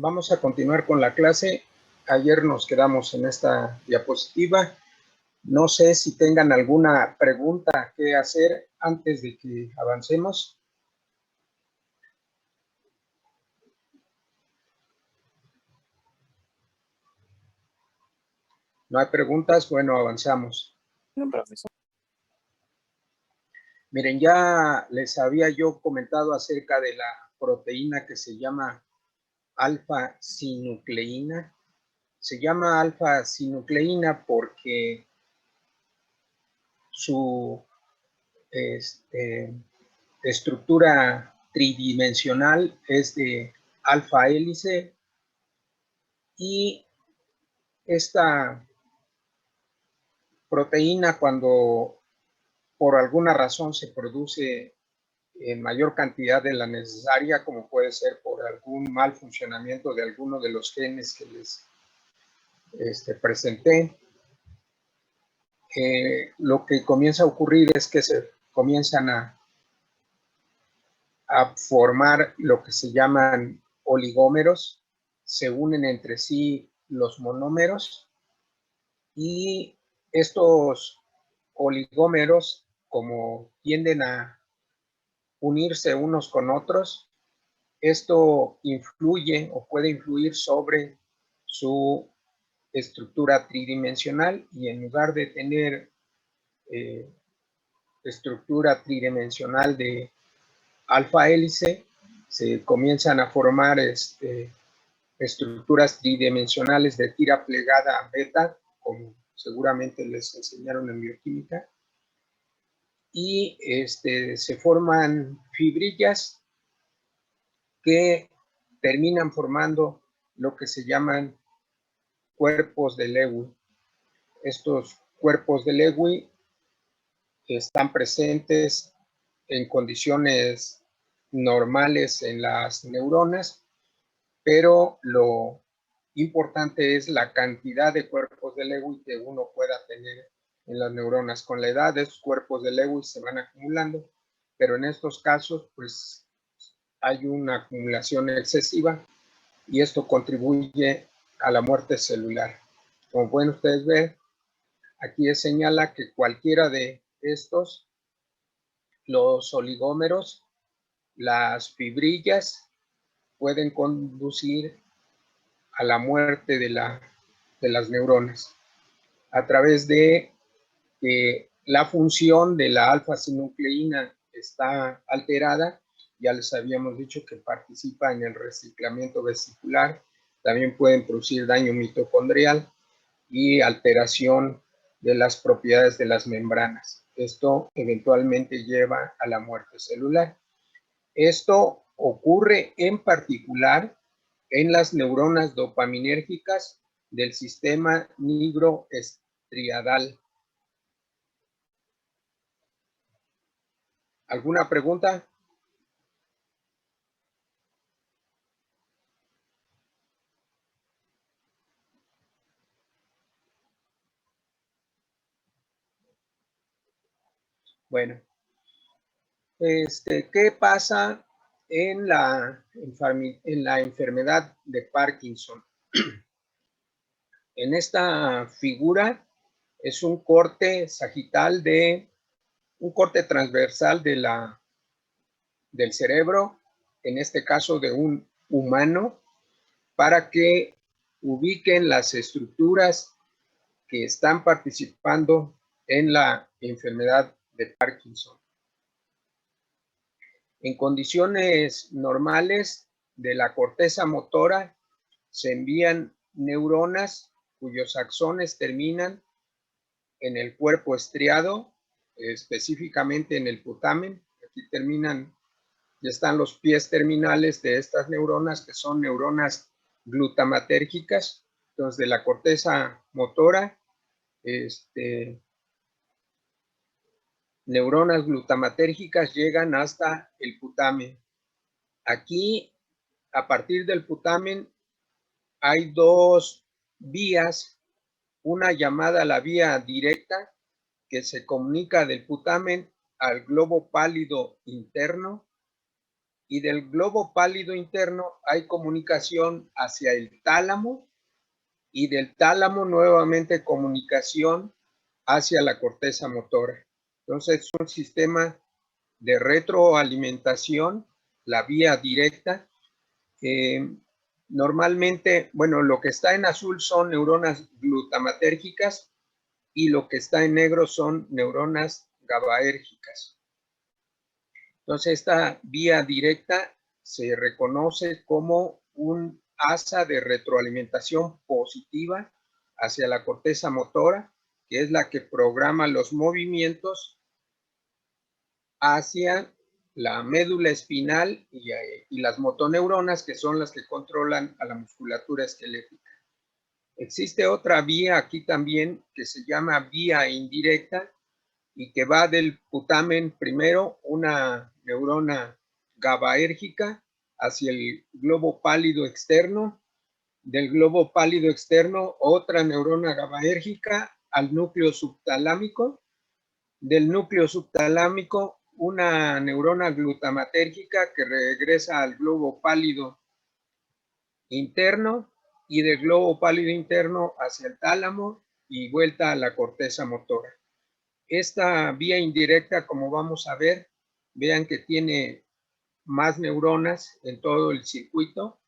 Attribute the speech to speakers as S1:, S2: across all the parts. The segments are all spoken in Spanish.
S1: vamos a continuar con la clase. Ayer nos quedamos en esta diapositiva. No sé si tengan alguna pregunta que hacer antes de que avancemos. ¿No hay preguntas? Bueno, avanzamos.
S2: No, profesor.
S1: Miren, ya les había yo comentado acerca de la proteína que se llama alfa-sinucleína. Se llama alfa-sinucleína porque su estructura tridimensional es de alfa hélice y esta proteína, cuando por alguna razón se produce en mayor cantidad de la necesaria, como puede ser por algún mal funcionamiento de alguno de los genes que les presenté, lo que comienza a ocurrir es que se comienzan a formar lo que se llaman oligómeros, se unen entre sí los monómeros y estos oligómeros, como tienden a unirse unos con otros, esto influye o puede influir sobre su estructura tridimensional, y en lugar de tener estructura tridimensional de alfa hélice, se comienzan a formar estructuras tridimensionales de tira plegada beta, como seguramente les enseñaron en bioquímica, y se forman fibrillas que terminan formando lo que se llaman cuerpos de Lewy. Estos cuerpos de Lewy están presentes en condiciones normales en las neuronas, pero lo importante es la cantidad de cuerpos de Lewy que uno pueda tener en las neuronas. Con la edad, estos cuerpos de Lewy se van acumulando, pero en estos casos, pues, hay una acumulación excesiva y esto contribuye a la muerte celular. Como pueden ustedes ver, aquí señala que cualquiera de estos, los oligómeros, las fibrillas, pueden conducir a la muerte de las neuronas a través de que la función de la alfa-sinucleína está alterada. Ya les habíamos dicho que participa en el reciclamiento vesicular, también pueden producir daño mitocondrial y alteración de las propiedades de las membranas. Esto eventualmente lleva a la muerte celular. Esto ocurre en particular en las neuronas dopaminérgicas del sistema nigroestriadal. ¿Alguna pregunta? Bueno, ¿qué pasa en la enfermedad de Parkinson? En esta figura es un corte sagital un corte transversal del cerebro, en este caso de un humano, para que ubiquen las estructuras que están participando en la enfermedad de Parkinson. En condiciones normales de la corteza motora se envían neuronas cuyos axones terminan en el cuerpo estriado, específicamente en el putamen. Aquí terminan, ya están los pies terminales de estas neuronas, que son neuronas glutamatérgicas. Entonces, de la corteza motora, neuronas glutamatérgicas llegan hasta el putamen. Aquí, a partir del putamen, hay dos vías, una llamada la vía directa, que se comunica del putamen al globo pálido interno, y del globo pálido interno hay comunicación hacia el tálamo y del tálamo nuevamente comunicación hacia la corteza motora. Entonces es un sistema de retroalimentación, la vía directa. Normalmente, bueno, lo que está en azul son neuronas glutamatérgicas y lo que está en negro son neuronas GABAérgicas. Entonces, esta vía directa se reconoce como un asa de retroalimentación positiva hacia la corteza motora, que es la que programa los movimientos hacia la médula espinal y las motoneuronas, que son las que controlan a la musculatura esquelética. Existe otra vía aquí también que se llama vía indirecta y que va del putamen primero, una neurona GABAérgica hacia el globo pálido externo, del globo pálido externo otra neurona GABAérgica al núcleo subtalámico, del núcleo subtalámico una neurona glutamatérgica que regresa al globo pálido interno y del globo pálido interno hacia el tálamo y vuelta a la corteza motora. Esta vía indirecta, como vamos a ver, vean que tiene más neuronas en todo el circuito.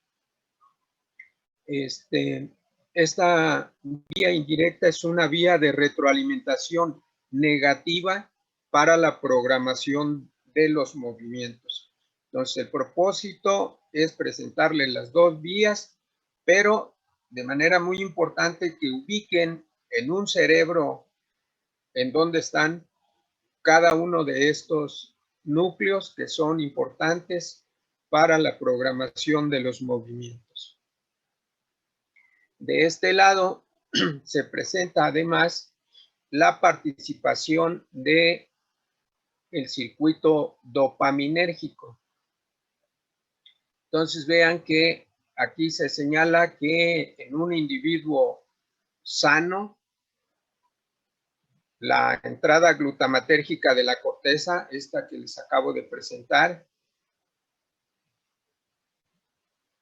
S1: Esta vía indirecta es una vía de retroalimentación negativa para la programación de los movimientos. Entonces, el propósito es presentarle las dos vías, pero de manera muy importante que ubiquen en un cerebro en donde están cada uno de estos núcleos que son importantes para la programación de los movimientos. De este lado se presenta además la participación de el circuito dopaminérgico. Entonces vean que aquí se señala que en un individuo sano, la entrada glutamatérgica de la corteza, esta que les acabo de presentar,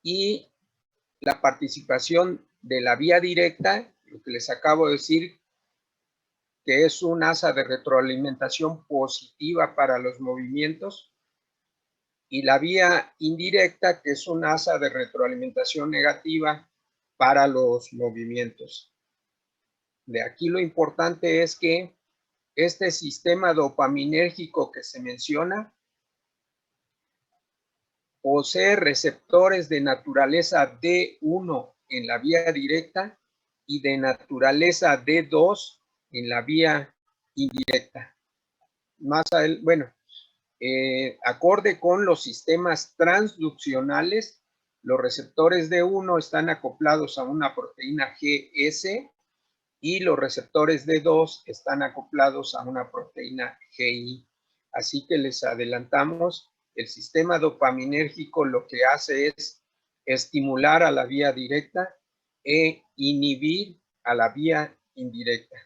S1: y la participación de la vía directa, lo que les acabo de decir, que es un asa de retroalimentación positiva para los movimientos, y la vía indirecta, que es un asa de retroalimentación negativa para los movimientos. De aquí lo importante es que este sistema dopaminérgico que se menciona posee receptores de naturaleza D1 en la vía directa y de naturaleza D2 en la vía indirecta. Acorde con los sistemas transduccionales, los receptores D1 están acoplados a una proteína GS y los receptores D2 están acoplados a una proteína GI. Así que les adelantamos, el sistema dopaminérgico lo que hace es estimular a la vía directa e inhibir a la vía indirecta.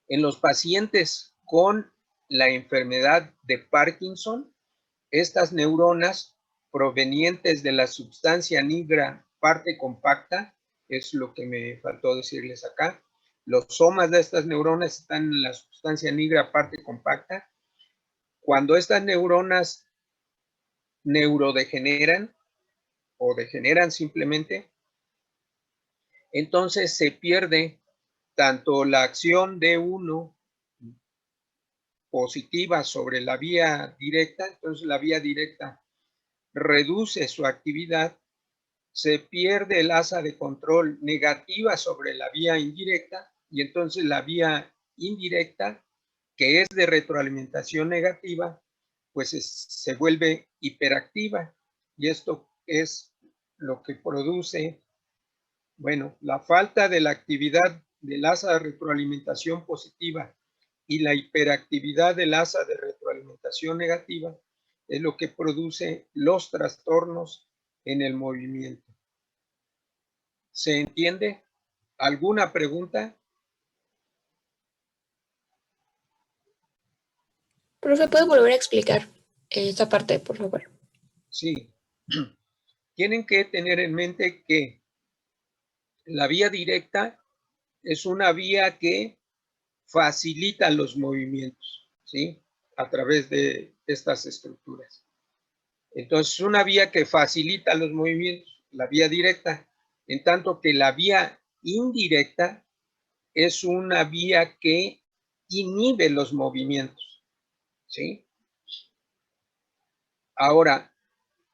S1: En los pacientes con la enfermedad de Parkinson, estas neuronas provenientes de la sustancia negra parte compacta, es lo que me faltó decirles acá, los somas de estas neuronas están en la sustancia negra parte compacta. Cuando estas neuronas neurodegeneran o degeneran simplemente, entonces se pierde tanto la acción D1 positiva sobre la vía directa, entonces la vía directa reduce su actividad, se pierde el asa de control negativa sobre la vía indirecta y entonces la vía indirecta, que es de retroalimentación negativa, pues se vuelve hiperactiva y esto es lo que produce, bueno, la falta de la actividad del asa de retroalimentación positiva y la hiperactividad del asa de retroalimentación negativa es lo que produce los trastornos en el movimiento. ¿Se entiende? ¿Alguna pregunta?
S2: Profe, ¿puede volver a explicar esta parte, por favor.
S1: Sí. Tienen que tener en mente que la vía directa es una vía que facilita los movimientos, ¿sí? A través de estas estructuras. Entonces, una vía que facilita los movimientos, la vía directa, en tanto que la vía indirecta es una vía que inhibe los movimientos, ¿sí? Ahora,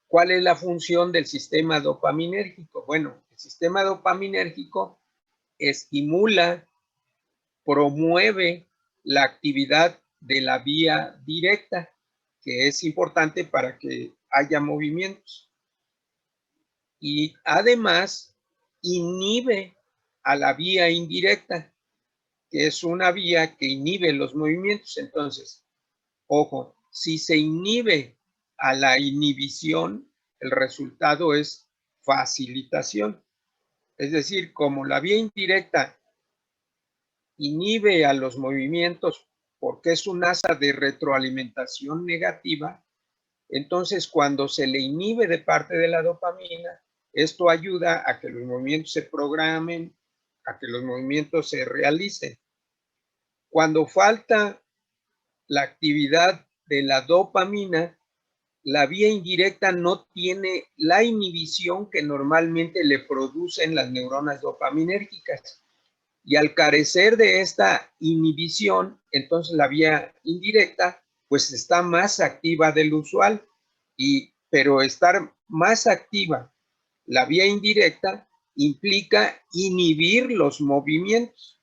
S1: ¿cuál es la función del sistema dopaminérgico? Bueno, el sistema dopaminérgico estimula, promueve la actividad de la vía directa, que es importante para que haya movimientos. Y además inhibe a la vía indirecta, que es una vía que inhibe los movimientos. Entonces, ojo, si se inhibe a la inhibición, el resultado es facilitación. Es decir, como la vía indirecta inhibe a los movimientos porque es un asa de retroalimentación negativa, entonces cuando se le inhibe de parte de la dopamina, esto ayuda a que los movimientos se programen, a que los movimientos se realicen. Cuando falta la actividad de la dopamina, la vía indirecta no tiene la inhibición que normalmente le producen las neuronas dopaminérgicas. Y al carecer de esta inhibición, entonces la vía indirecta pues está más activa del usual. Pero estar más activa la vía indirecta implica inhibir los movimientos.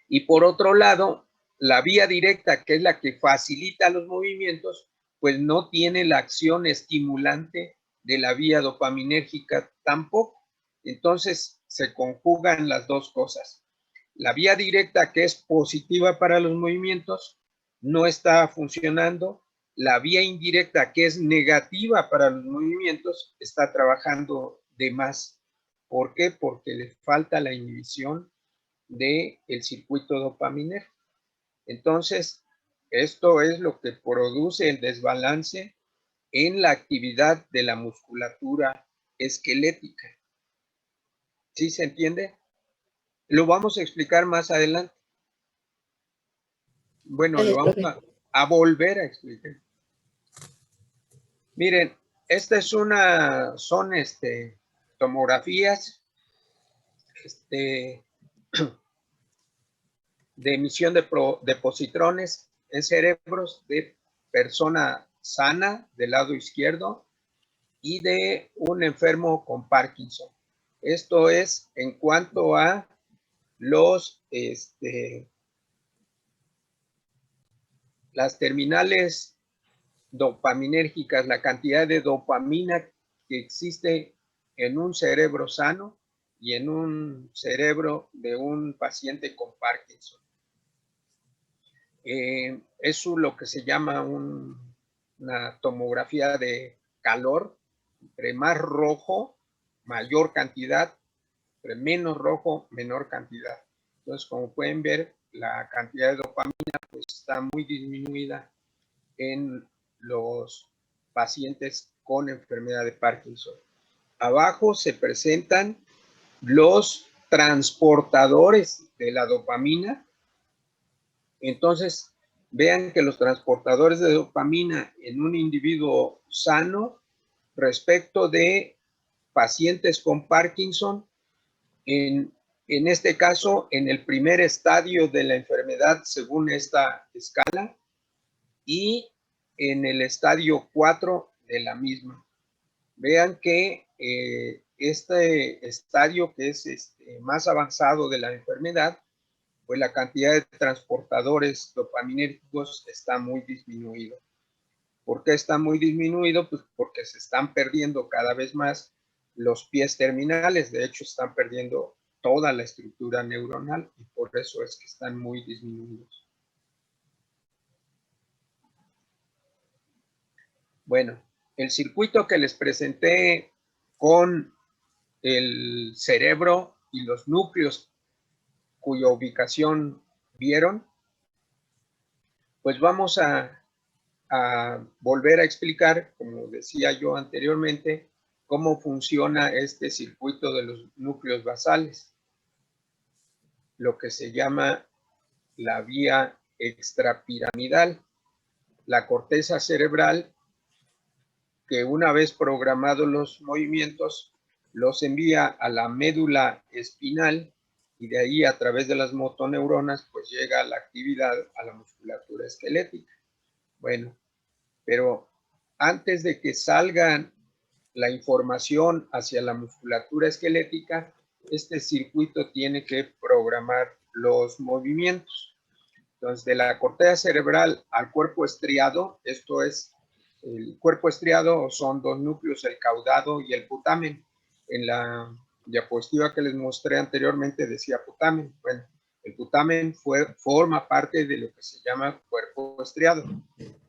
S1: Y por otro lado, la vía directa, que es la que facilita los movimientos, pues no tiene la acción estimulante de la vía dopaminérgica tampoco. Entonces se conjugan las dos cosas. La vía directa, que es positiva para los movimientos, no está funcionando. La vía indirecta, que es negativa para los movimientos, está trabajando de más. ¿Por qué? Porque le falta la inhibición del circuito dopaminérgico. Entonces, esto es lo que produce el desbalance en la actividad de la musculatura esquelética. ¿Sí se entiende? Lo vamos a explicar más adelante. Bueno, lo vamos a volver a explicar. Miren, esta es son tomografías de emisión de positrones en cerebros de persona sana del lado izquierdo y de un enfermo con Parkinson. Esto es en cuanto a las terminales dopaminérgicas, la cantidad de dopamina que existe en un cerebro sano y en un cerebro de un paciente con Parkinson. Es lo que se llama una tomografía de calor. Entre más rojo, mayor cantidad, entre menos rojo, menor cantidad. Entonces, como pueden ver, la cantidad de dopamina pues, está muy disminuida en los pacientes con enfermedad de Parkinson. Abajo se presentan los transportadores de la dopamina. Entonces, vean que los transportadores de dopamina en un individuo sano respecto de pacientes con Parkinson, en este caso, en el primer estadio de la enfermedad según esta escala y en el estadio 4 de la misma. Vean que este estadio que es más avanzado de la enfermedad, pues la cantidad de transportadores dopaminérgicos está muy disminuido. ¿Por qué está muy disminuido? Pues porque se están perdiendo cada vez más los pies terminales. De hecho, están perdiendo toda la estructura neuronal y por eso es que están muy disminuidos. Bueno, el circuito que les presenté con el cerebro y los núcleos cuya ubicación vieron, pues vamos a a volver a explicar, como decía yo anteriormente, cómo funciona este circuito de los núcleos basales, lo que se llama la vía extrapiramidal, la corteza cerebral, que una vez programados los movimientos, los envía a la médula espinal y de ahí a través de las motoneuronas, pues llega la actividad a la musculatura esquelética. Bueno, pero antes de que salga la información hacia la musculatura esquelética, este circuito tiene que programar los movimientos. Entonces, de la corteza cerebral al cuerpo estriado, esto es, el cuerpo estriado son dos núcleos, el caudado y el putamen. En la diapositiva que les mostré anteriormente decía putamen. Bueno, el putamen forma parte de lo que se llama cuerpo estriado.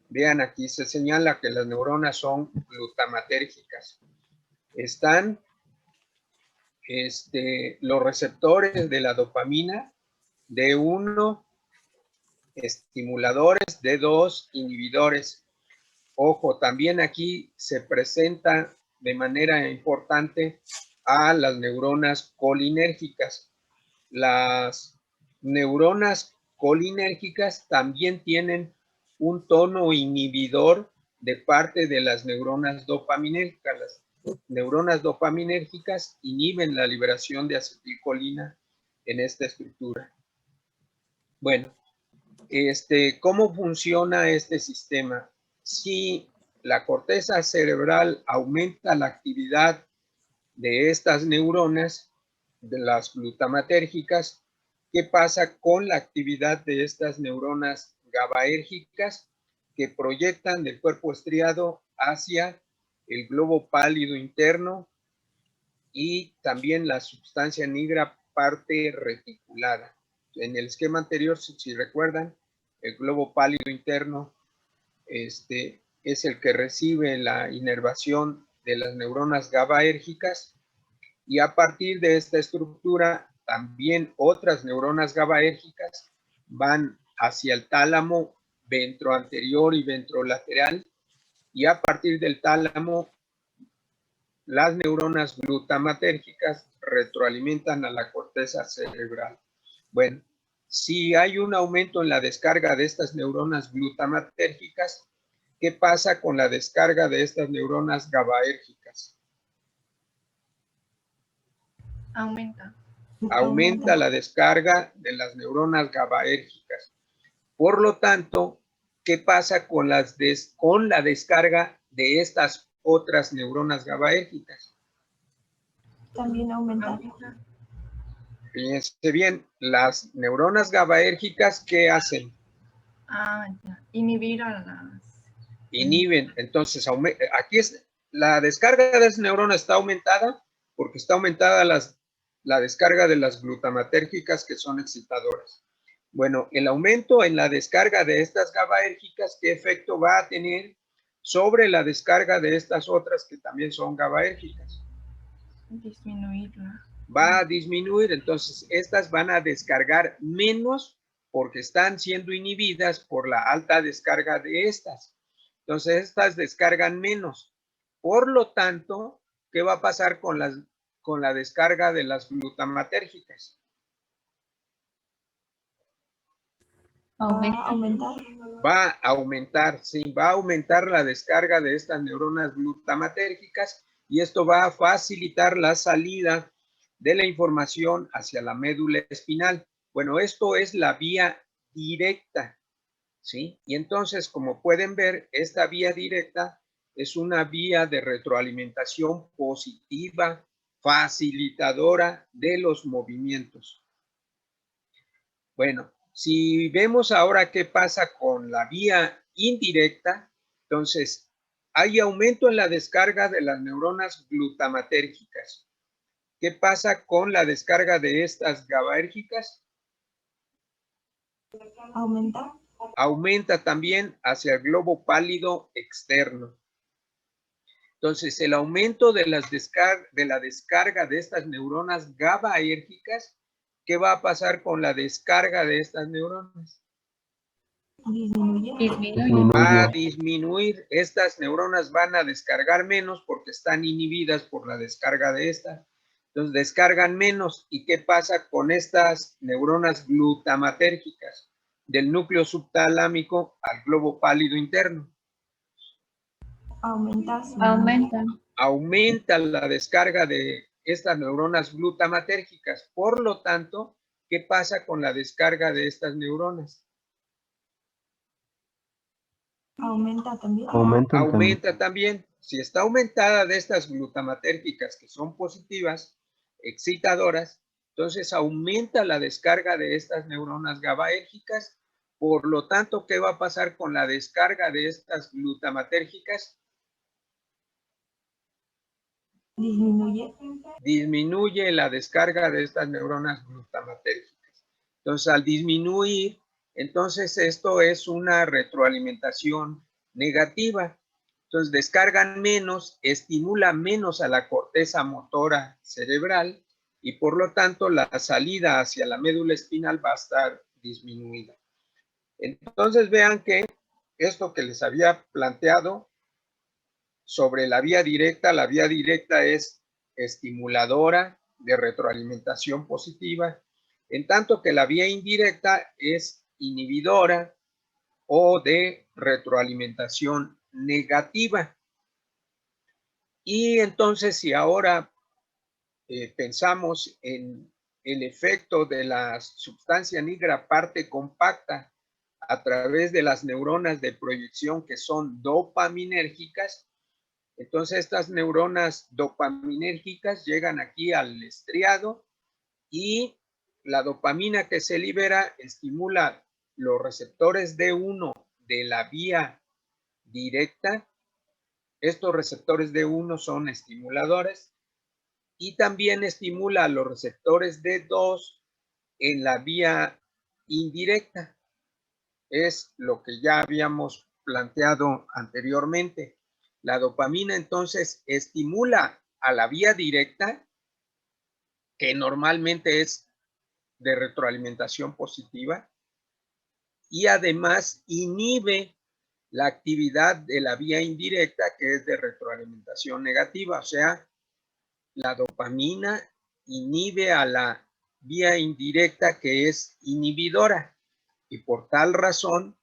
S1: Vean, aquí se señala que las neuronas son glutamatérgicas. Están los receptores de la dopamina, D1, estimuladores, D2, inhibidores. Ojo, también aquí se presenta de manera importante a las neuronas colinérgicas. Las neuronas colinérgicas también tienen un tono inhibidor de parte de las neuronas dopaminérgicas. Las neuronas dopaminérgicas inhiben la liberación de acetilcolina en esta estructura. Bueno, ¿cómo funciona este sistema? Si la corteza cerebral aumenta la actividad de estas neuronas, de las glutamatérgicas, ¿qué pasa con la actividad de estas neuronas GABAérgicas que proyectan del cuerpo estriado hacia el globo pálido interno y también la sustancia negra parte reticulada? En el esquema anterior, si recuerdan, el globo pálido interno es el que recibe la inervación de las neuronas GABAérgicas, y a partir de esta estructura también otras neuronas GABAérgicas van hacia el tálamo ventroanterior y ventrolateral, y a partir del tálamo las neuronas glutamatérgicas retroalimentan a la corteza cerebral. Bueno, si hay un aumento en la descarga de estas neuronas glutamatérgicas, ¿qué pasa con la descarga de estas neuronas GABAérgicas?
S2: Aumenta.
S1: Aumenta la descarga de las neuronas GABAérgicas. Por lo tanto, ¿qué pasa con la descarga de estas otras neuronas GABAérgicas?
S3: También aumenta.
S1: Fíjense bien, las neuronas GABAérgicas, ¿qué hacen?
S2: Ya. Inhibir a las...
S1: Inhiben. Entonces, aquí la descarga de esas neuronas está aumentada porque está aumentada la descarga de las glutamatérgicas que son excitadoras. Bueno, el aumento en la descarga de estas GABAérgicas, ¿qué efecto va a tener sobre la descarga de estas otras que también son GABAérgicas?
S2: Disminuirla.
S1: Va a disminuir, entonces estas van a descargar menos porque están siendo inhibidas por la alta descarga de estas. Entonces estas descargan menos. Por lo tanto, ¿qué va a pasar con la descarga de las glutamatérgicas?
S3: Aumentar.
S1: Va a aumentar, sí, va a aumentar la descarga de estas neuronas glutamatérgicas y esto va a facilitar la salida de la información hacia la médula espinal. Bueno, esto es la vía directa, ¿sí? Y entonces, como pueden ver, esta vía directa es una vía de retroalimentación positiva, facilitadora de los movimientos. Bueno, si vemos ahora qué pasa con la vía indirecta, entonces hay aumento en la descarga de las neuronas glutamatérgicas. ¿Qué pasa con la descarga de estas GABAérgicas?
S3: Aumenta.
S1: Aumenta también hacia el globo pálido externo. Entonces, el aumento de la descarga de estas neuronas GABAérgicas, ¿qué va a pasar con la descarga de estas neuronas?
S3: Disminuye.
S2: Disminuye.
S1: Va a disminuir, estas neuronas van a descargar menos porque están inhibidas por la descarga de estas. Entonces descargan menos. ¿Y qué pasa con estas neuronas glutamatérgicas? Del núcleo subtalámico al globo pálido interno.
S3: Aumenta su
S2: Aumenta.
S1: Aumenta la descarga de estas neuronas glutamatérgicas. Por lo tanto, ¿qué pasa con la descarga de estas neuronas?
S3: Aumenta también.
S1: Aumenta también. Si está aumentada de estas glutamatérgicas que son positivas, excitadoras, entonces aumenta la descarga de estas neuronas GABAérgicas. Por lo tanto, ¿qué va a pasar con la descarga de estas glutamatérgicas?
S3: Disminuye.
S1: Disminuye la descarga de estas neuronas glutamatérgicas. Entonces, al disminuir, entonces esto es una retroalimentación negativa. Entonces, descargan menos, estimula menos a la corteza motora cerebral y por lo tanto la salida hacia la médula espinal va a estar disminuida. Entonces, vean que esto que les había planteado sobre la vía directa es estimuladora de retroalimentación positiva, en tanto que la vía indirecta es inhibidora o de retroalimentación negativa. Y entonces, si ahora pensamos en el efecto de la sustancia negra parte compacta a través de las neuronas de proyección que son dopaminérgicas, entonces estas neuronas dopaminérgicas llegan aquí al estriado y la dopamina que se libera estimula los receptores D1 de la vía directa. Estos receptores D1 son estimuladores y también estimula a los receptores D2 en la vía indirecta. Es lo que ya habíamos planteado anteriormente. La dopamina entonces estimula a la vía directa, que normalmente es de retroalimentación positiva, y además inhibe la actividad de la vía indirecta, que es de retroalimentación negativa. O sea, la dopamina inhibe a la vía indirecta, que es inhibidora, y por tal razón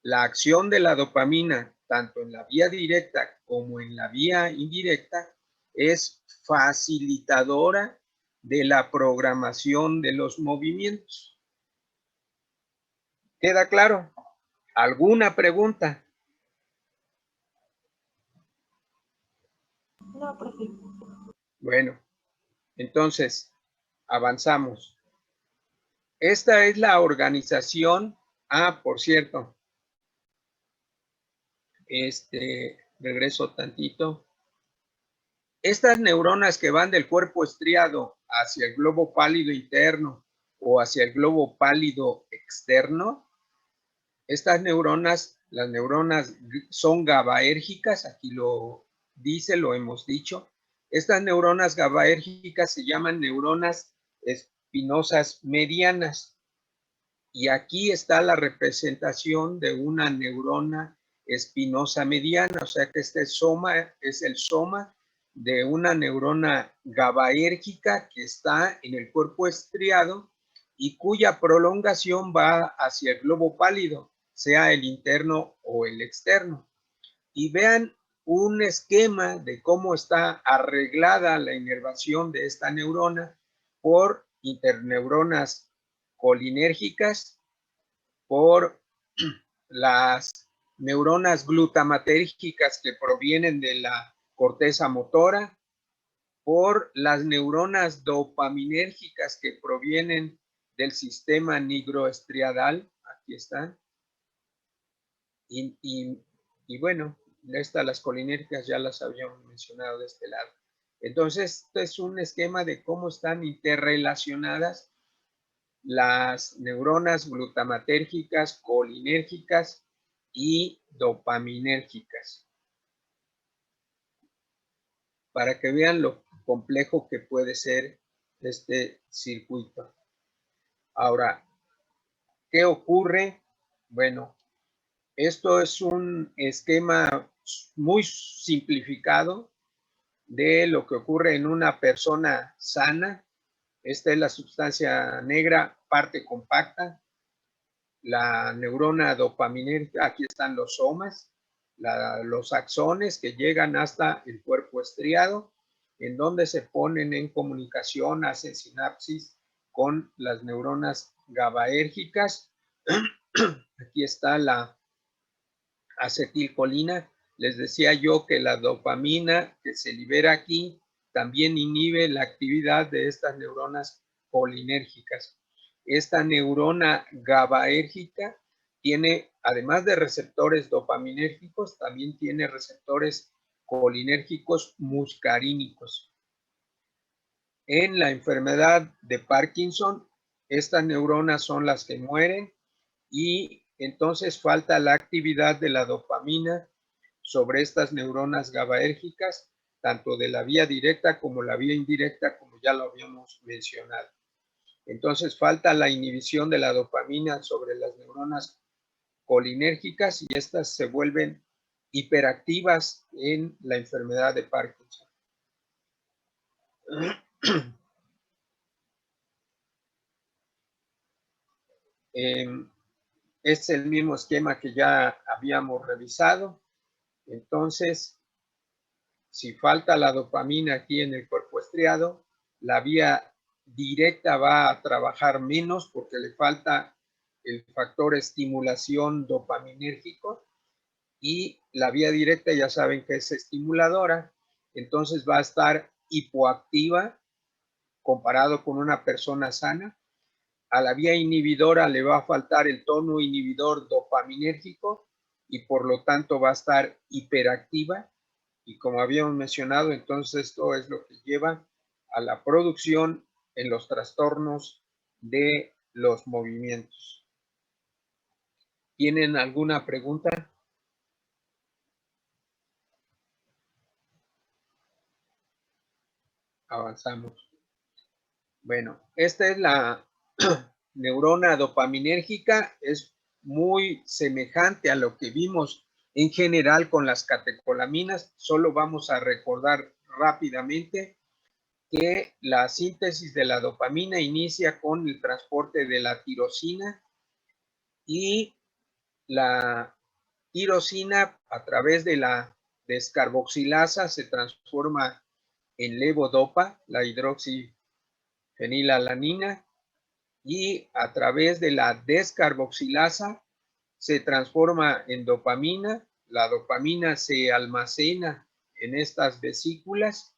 S1: la acción de la dopamina, tanto en la vía directa como en la vía indirecta, es facilitadora de la programación de los movimientos. ¿Queda claro? ¿Alguna pregunta?
S3: No, profe.
S1: Bueno, entonces, avanzamos. Esta es la organización. Por cierto, regreso tantito. Estas neuronas que van del cuerpo estriado hacia el globo pálido interno o hacia el globo pálido externo, estas neuronas, las neuronas son GABAérgicas, aquí lo dice, lo hemos dicho. Estas neuronas GABAérgicas se llaman neuronas espinosas medianas. Y aquí está la representación de una neurona espinosa mediana, o sea que este soma es el soma de una neurona GABAérgica que está en el cuerpo estriado y cuya prolongación va hacia el globo pálido, sea el interno o el externo. Y vean un esquema de cómo está arreglada la inervación de esta neurona por interneuronas colinérgicas, por las neuronas glutamatérgicas que provienen de la corteza motora, por las neuronas dopaminérgicas que provienen del sistema nigroestriadal, aquí están, y bueno, las colinérgicas ya las habíamos mencionado de este lado. Entonces, esto es un esquema de cómo están interrelacionadas las neuronas glutamatérgicas, colinérgicas y dopaminérgicas, para que vean lo complejo que puede ser este circuito. Ahora, ¿qué ocurre? Bueno, Esto es un esquema muy simplificado de lo que ocurre en una persona sana. Esta es la sustancia negra, parte compacta. La neurona dopaminérgica, aquí están los somas, los axones que llegan hasta el cuerpo estriado, en donde se ponen en comunicación, hacen sinapsis con las neuronas GABAérgicas. Aquí está la acetilcolina. Les decía yo que la dopamina que se libera aquí también inhibe la actividad de estas neuronas colinérgicas. Esta neurona GABAérgica tiene, además de receptores dopaminérgicos, también tiene receptores colinérgicos muscarínicos. En la enfermedad de Parkinson, estas neuronas son las que mueren y entonces falta la actividad de la dopamina sobre estas neuronas GABAérgicas, tanto de la vía directa como la vía indirecta, como ya lo habíamos mencionado. Entonces falta la inhibición de la dopamina sobre las neuronas colinérgicas y estas se vuelven hiperactivas en la enfermedad de Parkinson. Es el mismo esquema que ya habíamos revisado. Entonces, si falta la dopamina aquí en el cuerpo estriado, la vía directa va a trabajar menos porque le falta el factor estimulación dopaminérgico y la vía directa ya saben que es estimuladora, entonces va a estar hipoactiva comparado con una persona sana. A la vía inhibidora le va a faltar el tono inhibidor dopaminérgico y por lo tanto va a estar hiperactiva. Y como habíamos mencionado, entonces esto es lo que lleva a la producción en los trastornos de los movimientos. ¿Tienen alguna pregunta? Avanzamos. Bueno, esta es la neurona dopaminérgica, es muy semejante a lo que vimos en general con las catecolaminas. Solo vamos a recordar rápidamente que la síntesis de la dopamina inicia con el transporte de la tirosina y la tirosina a través de la descarboxilasa se transforma en levodopa, la hidroxifenilalanina, y a través de la descarboxilasa se transforma en dopamina. La dopamina se almacena en estas vesículas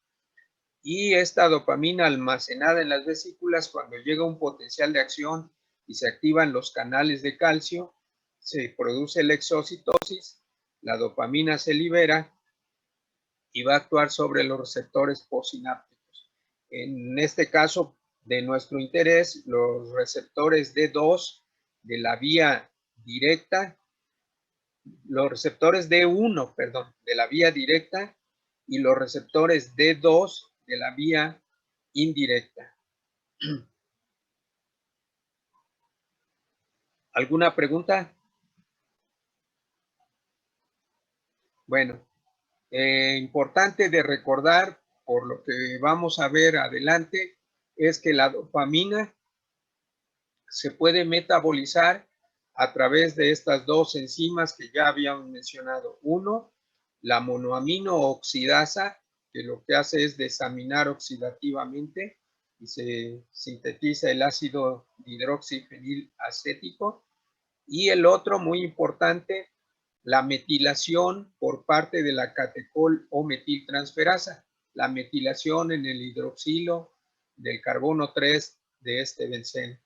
S1: y esta dopamina almacenada en las vesículas, cuando llega un potencial de acción y se activan los canales de calcio, se produce la exocitosis, la dopamina se libera y va a actuar sobre los receptores postsinápticos. En este caso, de nuestro interés, los receptores D2 de la vía directa, los receptores D1, perdón, de la vía directa y los receptores D2 de la vía indirecta. ¿Alguna pregunta? Bueno, importante de recordar, por lo que vamos a ver adelante, es que la dopamina se puede metabolizar a través de estas dos enzimas que ya habíamos mencionado. Uno, la monoamino oxidasa, que lo que hace es desaminar oxidativamente y se sintetiza el ácido hidroxifenilacético. Y el otro, muy importante, la metilación por parte de la catecol o metiltransferasa, la metilación en el hidroxilo del carbono 3 de este benceno.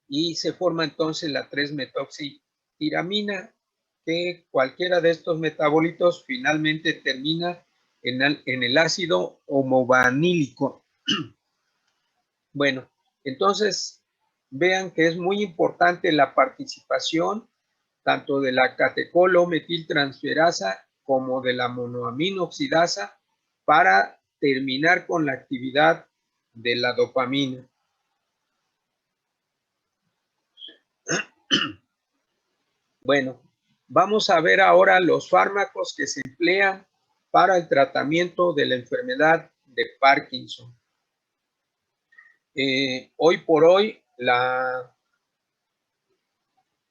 S1: Y se forma entonces la 3-metoxitiramina, que cualquiera de estos metabolitos finalmente termina en el ácido homovanílico. Bueno, entonces vean que es muy importante la participación tanto de la catecol o metiltransferasa como de la monoamino oxidasa para terminar con la actividad de la dopamina. Bueno, vamos a ver ahora los fármacos que se emplean para el tratamiento de la enfermedad de Parkinson. Hoy por hoy,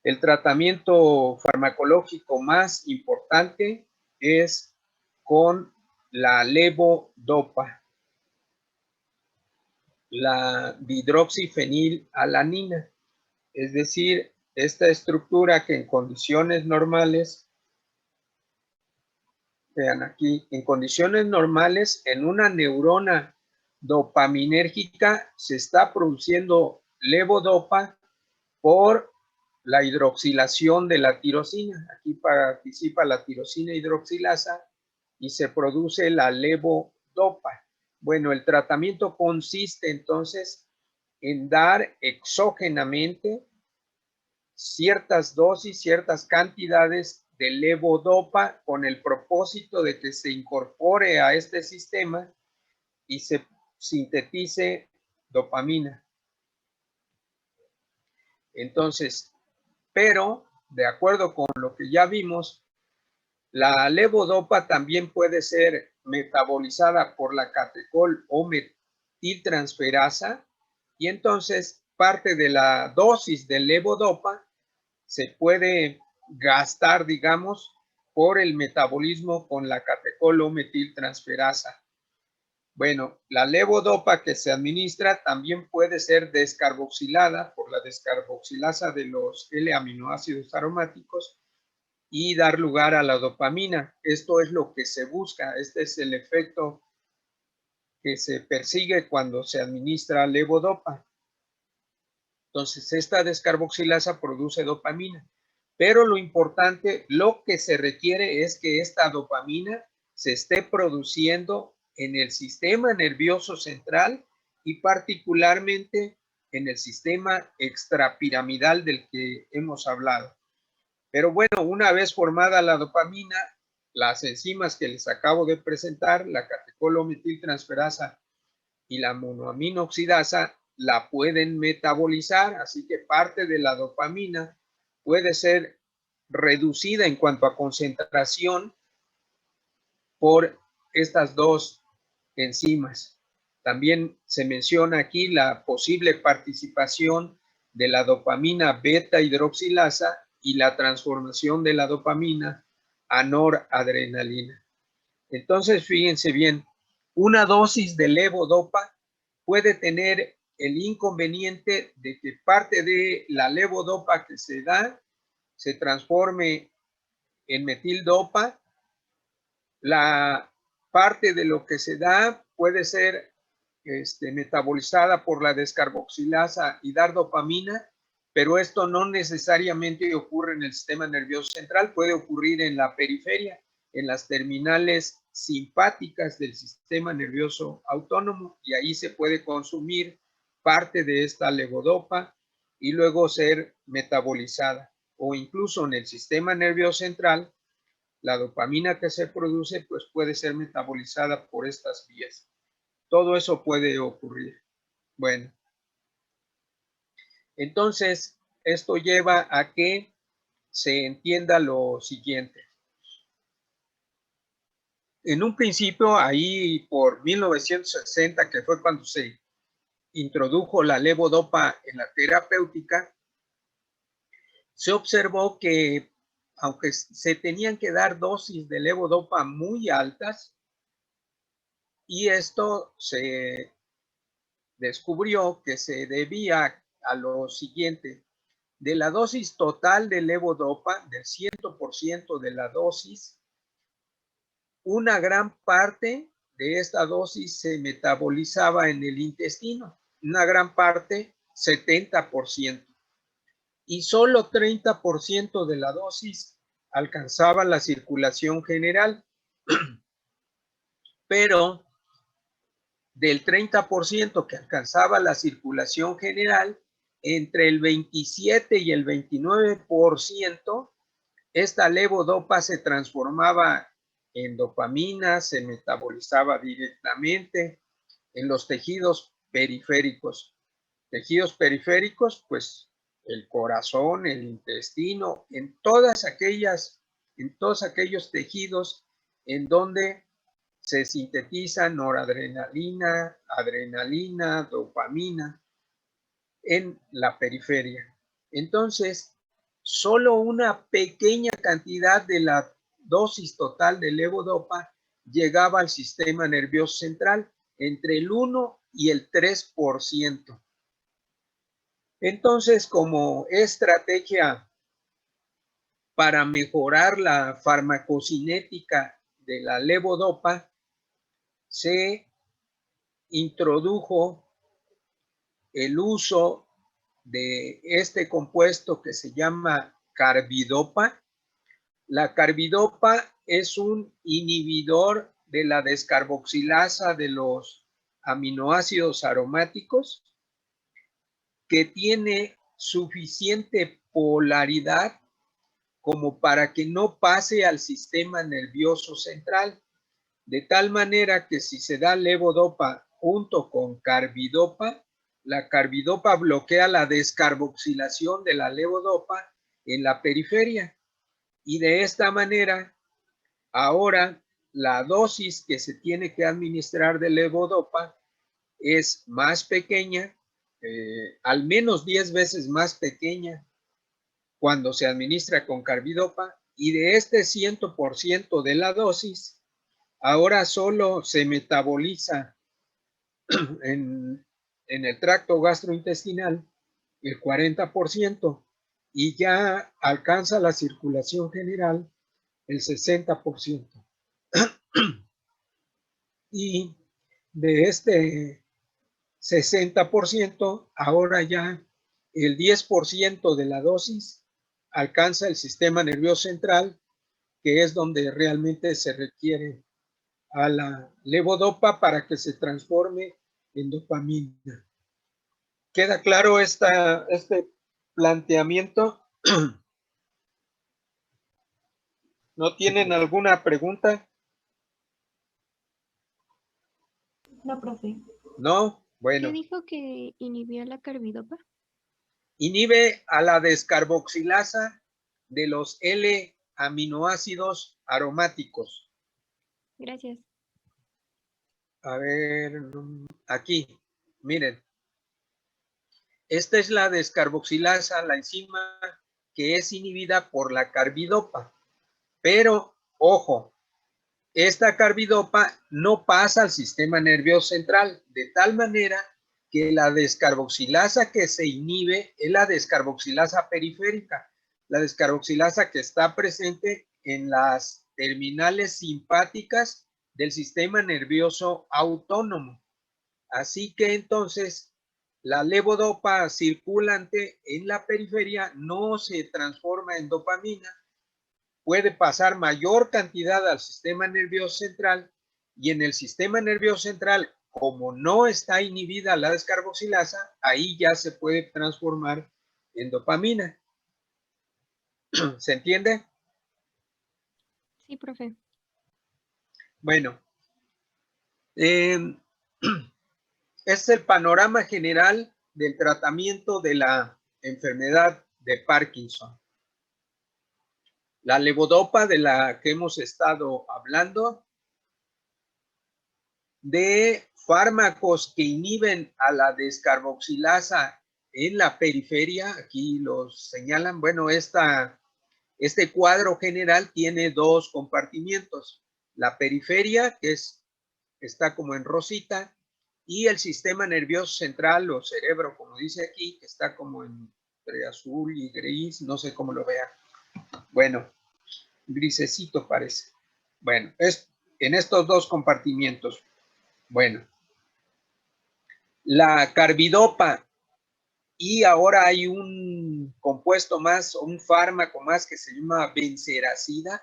S1: el tratamiento farmacológico más importante es con la levodopa, la dihidroxifenilalanina, es decir, esta estructura que en condiciones normales, vean aquí, en condiciones normales, en una neurona dopaminérgica se está produciendo levodopa por la hidroxilación de la tirosina. Aquí participa la tirosina hidroxilasa y se produce la levodopa. Bueno, el tratamiento consiste entonces en dar exógenamente ciertas dosis, ciertas cantidades de levodopa con el propósito de que se incorpore a este sistema y se sintetice dopamina. Entonces, pero de acuerdo con lo que ya vimos, la levodopa también puede ser metabolizada por la catecol o metiltransferasa y entonces parte de la dosis de levodopa se puede gastar, digamos, por el metabolismo con la catecol o metiltransferasa. Bueno, la levodopa que se administra también puede ser descarboxilada por la descarboxilasa de los L-aminoácidos aromáticos y dar lugar a la dopamina. Esto es lo que se busca. Este es el efecto que se persigue cuando se administra levodopa. Entonces, esta descarboxilasa produce dopamina. Pero lo importante, lo que se requiere es que esta dopamina se esté produciendo en el sistema nervioso central y particularmente en el sistema extrapiramidal del que hemos hablado. Pero bueno, una vez formada la dopamina, las enzimas que les acabo de presentar, la catecol-metiltransferasa y la monoamino oxidasa, la pueden metabolizar, así que parte de la dopamina puede ser reducida en cuanto a concentración por estas dos enzimas. También se menciona aquí la posible participación de la dopamina beta hidroxilasa y la transformación de la dopamina a noradrenalina. Entonces, fíjense bien, una dosis de levodopa puede tener el inconveniente de que parte de la levodopa que se da se transforme en metildopa. La parte de lo que se da puede ser metabolizada por la descarboxilasa y dar dopamina, pero esto no necesariamente ocurre en el sistema nervioso central, puede ocurrir en la periferia, en las terminales simpáticas del sistema nervioso autónomo, y ahí se puede consumir parte de esta levodopa y luego ser metabolizada, o incluso en el sistema nervioso central, la dopamina que se produce pues puede ser metabolizada por estas vías. Todo eso puede ocurrir. Bueno, entonces esto lleva a que se entienda lo siguiente. En un principio, ahí por 1960, que fue cuando se introdujo la levodopa en la terapéutica, se observó que aunque se tenían que dar dosis de levodopa muy altas, y esto se descubrió que se debía a lo siguiente: de la dosis total de levodopa, del 100% de la dosis, una gran parte de esta dosis se metabolizaba en el intestino, una gran parte, 70%, y solo 30% de la dosis alcanzaba la circulación general. Pero del 30% que alcanzaba la circulación general, entre el 27 y el 29%, esta levodopa se transformaba en dopamina, se metabolizaba directamente en los tejidos periféricos. Tejidos periféricos, pues el corazón, el intestino, en todos aquellos tejidos en donde se sintetiza noradrenalina, adrenalina, dopamina en la periferia. Entonces, solo una pequeña cantidad de la dosis total de levodopa llegaba al sistema nervioso central, entre el 1 y el 3%. Entonces, como estrategia para mejorar la farmacocinética de la levodopa, se introdujo el uso de este compuesto que se llama carbidopa. La carbidopa es un inhibidor de la descarboxilasa de los aminoácidos aromáticos que tiene suficiente polaridad como para que no pase al sistema nervioso central, de tal manera que si se da levodopa junto con carbidopa, la carbidopa bloquea la descarboxilación de la levodopa en la periferia y de esta manera ahora la dosis que se tiene que administrar de levodopa es más pequeña, al menos 10 veces más pequeña cuando se administra con carbidopa, y de este 100% de la dosis ahora solo se metaboliza en el tracto gastrointestinal el 40% y ya alcanza la circulación general el 60%. Y de este 60%, ahora ya el 10% de la dosis alcanza el sistema nervioso central, que es donde realmente se requiere a la levodopa para que se transforme en dopamina. ¿Queda claro este planteamiento? ¿No tienen alguna pregunta?
S3: No, profe.
S1: ¿No?
S4: ¿Qué
S1: Bueno.
S4: dijo que inhibía la carbidopa?
S1: Inhibe a la descarboxilasa de los L-aminoácidos aromáticos.
S4: Gracias.
S1: A ver, aquí, miren. Esta es la descarboxilasa, la enzima que es inhibida por la carbidopa. Pero, ojo, esta carbidopa no pasa al sistema nervioso central, de tal manera que la descarboxilasa que se inhibe es la descarboxilasa periférica, la descarboxilasa que está presente en las terminales simpáticas del sistema nervioso autónomo. Así que entonces la levodopa circulante en la periferia no se transforma en dopamina, puede pasar mayor cantidad al sistema nervioso central y en el sistema nervioso central, como no está inhibida la descarboxilasa, ahí ya se puede transformar en dopamina. ¿Se entiende?
S4: Sí, profe.
S1: Bueno, este es el panorama general del tratamiento de la enfermedad de Parkinson. La levodopa de la que hemos estado hablando, de fármacos que inhiben a la descarboxilasa en la periferia, aquí los señalan, bueno, este cuadro general tiene dos compartimientos, la periferia, que está como en rosita, y el sistema nervioso central o cerebro, como dice aquí, que está como entre azul y gris, no sé cómo lo vean. Bueno, grisecito parece. Bueno, es en estos dos compartimientos. Bueno, la carbidopa y ahora hay un compuesto más, un fármaco más que se llama benseracida,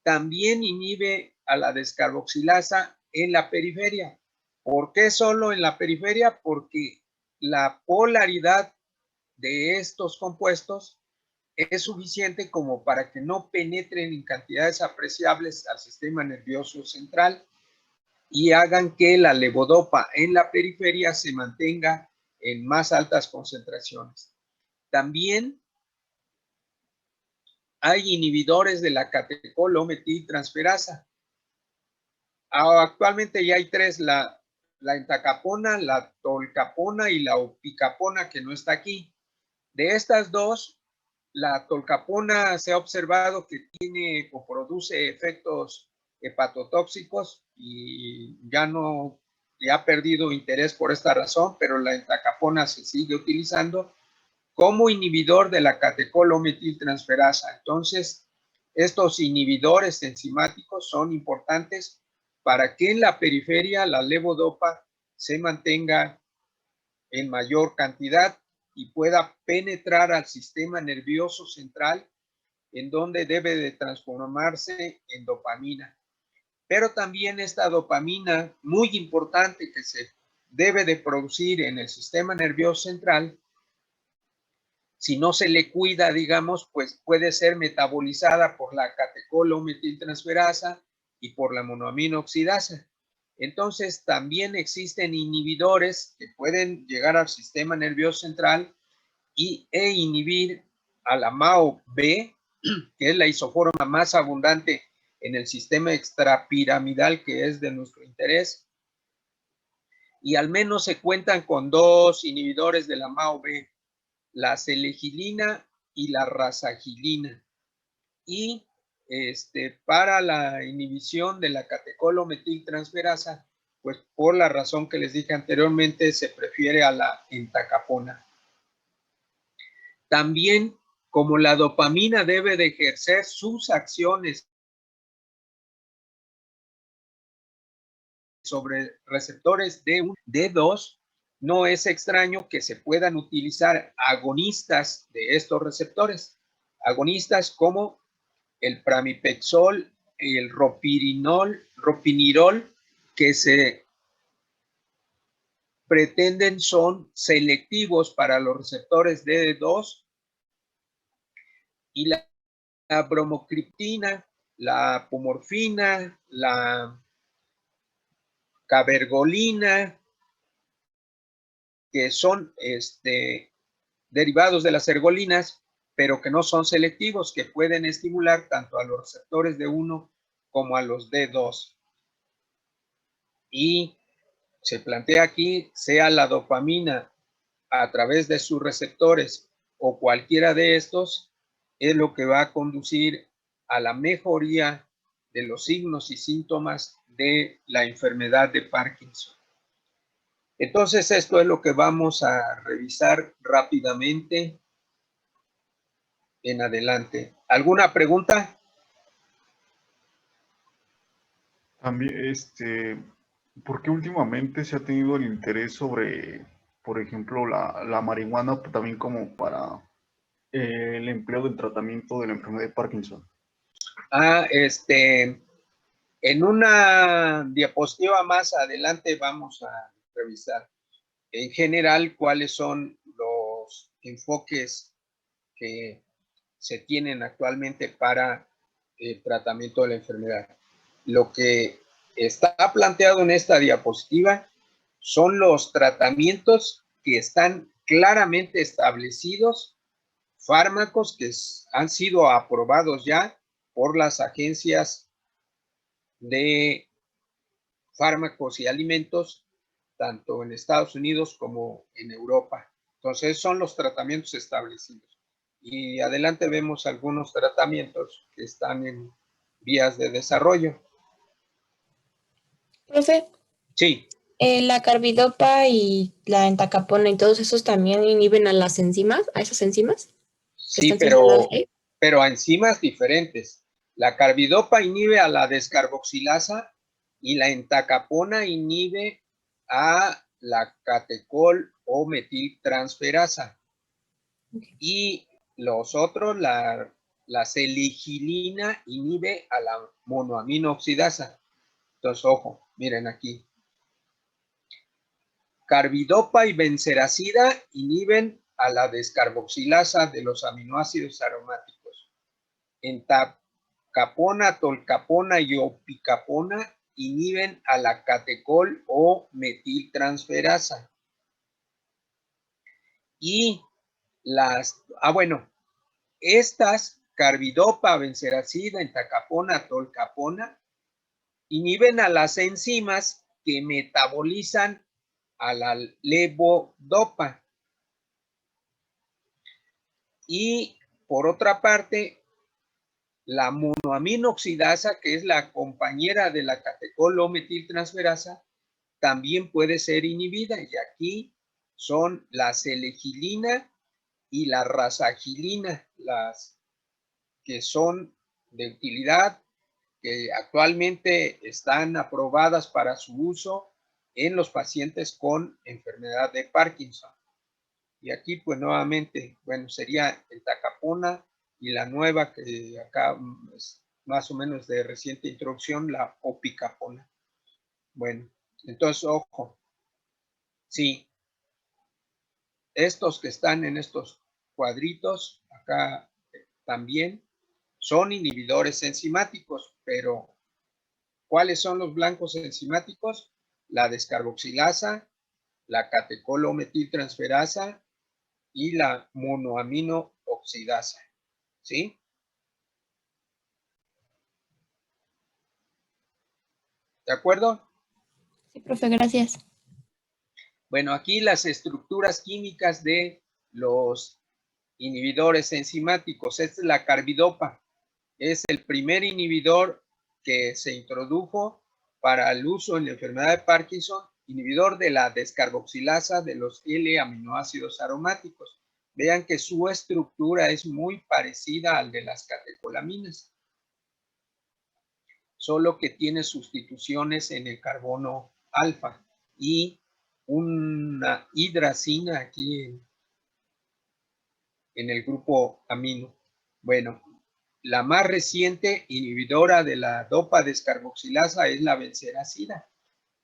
S1: también inhibe a la descarboxilasa en la periferia. ¿Por qué solo en la periferia? Porque la polaridad de estos compuestos es suficiente como para que no penetren en cantidades apreciables al sistema nervioso central y hagan que la levodopa en la periferia se mantenga en más altas concentraciones. También hay inhibidores de la catecol o metiltransferasa. Actualmente ya hay tres, la entacapona, la tolcapona y la opicapona, que no está aquí. De estas dos, la tolcapona se ha observado que tiene o produce efectos hepatotóxicos y ya ha perdido interés por esta razón, pero la entacapona se sigue utilizando como inhibidor de la catecol o metiltransferasa. Entonces, estos inhibidores enzimáticos son importantes para que en la periferia la levodopa se mantenga en mayor cantidad y pueda penetrar al sistema nervioso central, en donde debe de transformarse en dopamina. Pero también esta dopamina, muy importante, que se debe de producir en el sistema nervioso central, si no se le cuida, digamos, pues puede ser metabolizada por la catecol o metiltransferasa y por la monoamino oxidasa. Entonces, también existen inhibidores que pueden llegar al sistema nervioso central e inhibir a la MAO-B, que es la isoforma más abundante en el sistema extrapiramidal, que es de nuestro interés. Y al menos se cuentan con dos inhibidores de la MAO-B, la selegilina y la rasagilina. Y para la inhibición de la catecol o metiltransferasa, pues por la razón que les dije anteriormente, se prefiere a la entacapona. También, como la dopamina debe de ejercer sus acciones sobre receptores D1, D2, no es extraño que se puedan utilizar agonistas de estos receptores. Agonistas como el pramipexol, el ropinirol, que se pretenden son selectivos para los receptores D2, y la bromocriptina, la apomorfina, la cabergolina, que son derivados de las ergolinas, pero que no son selectivos, que pueden estimular tanto a los receptores D1 como a los D2. Y se plantea aquí, sea la dopamina a través de sus receptores o cualquiera de estos, es lo que va a conducir a la mejoría de los signos y síntomas de la enfermedad de Parkinson. Entonces, esto es lo que vamos a revisar rápidamente en adelante. ¿Alguna pregunta?
S5: También, ¿por qué últimamente se ha tenido el interés sobre, por ejemplo, la marihuana también como para el empleo del tratamiento de la enfermedad de Parkinson?
S1: En una diapositiva más adelante vamos a revisar en general cuáles son los enfoques que se tienen actualmente para el tratamiento de la enfermedad. Lo que está planteado en esta diapositiva son los tratamientos que están claramente establecidos, fármacos que han sido aprobados ya por las agencias de fármacos y alimentos, tanto en Estados Unidos como en Europa. Entonces, son los tratamientos establecidos. Y adelante vemos algunos tratamientos que están en vías de desarrollo.
S3: Profe,
S1: Sí.
S3: la carbidopa y la entacapona y todos esos también inhiben a las enzimas, a esas enzimas.
S1: Sí, pero a enzimas diferentes. La carbidopa inhibe a la descarboxilasa y la entacapona inhibe a la catecol o metiltransferasa. Y los otros, la seligilina inhibe a la monoamino oxidasa. Entonces, ojo, miren aquí. Carbidopa y benseracida inhiben a la descarboxilasa de los aminoácidos aromáticos. Entacapona, tolcapona y opicapona inhiben a la catecol o metiltransferasa. Y bueno, estas, carbidopa, benseracida, entacapona, tolcapona, inhiben a las enzimas que metabolizan a la levodopa. Y por otra parte, la monoamino oxidasa, que es la compañera de la catecol-O-metiltransferasa, también puede ser inhibida. Y aquí son la selegilina y la rasagilina, las que son de utilidad, que actualmente están aprobadas para su uso en los pacientes con enfermedad de Parkinson. Y aquí, pues nuevamente, bueno, sería el entacapona y la nueva que acá es más o menos de reciente introducción, la opicapona. Bueno, entonces, ojo, sí, estos que están en estos cuadritos, acá también, son inhibidores enzimáticos, pero ¿cuáles son los blancos enzimáticos? La descarboxilasa, la catecol-O-metiltransferasa y la monoamino oxidasa, ¿sí? ¿De acuerdo?
S3: Sí, profe, gracias.
S1: Bueno, aquí las estructuras químicas de los inhibidores enzimáticos. Esta es la carbidopa. Es el primer inhibidor que se introdujo para el uso en la enfermedad de Parkinson, inhibidor de la descarboxilasa de los L-aminoácidos aromáticos. Vean que su estructura es muy parecida al de las catecolaminas, solo que tiene sustituciones en el carbono alfa y una hidracina aquí en el grupo amino. Bueno, la más reciente inhibidora de la dopa descarboxilasa es la benseracida.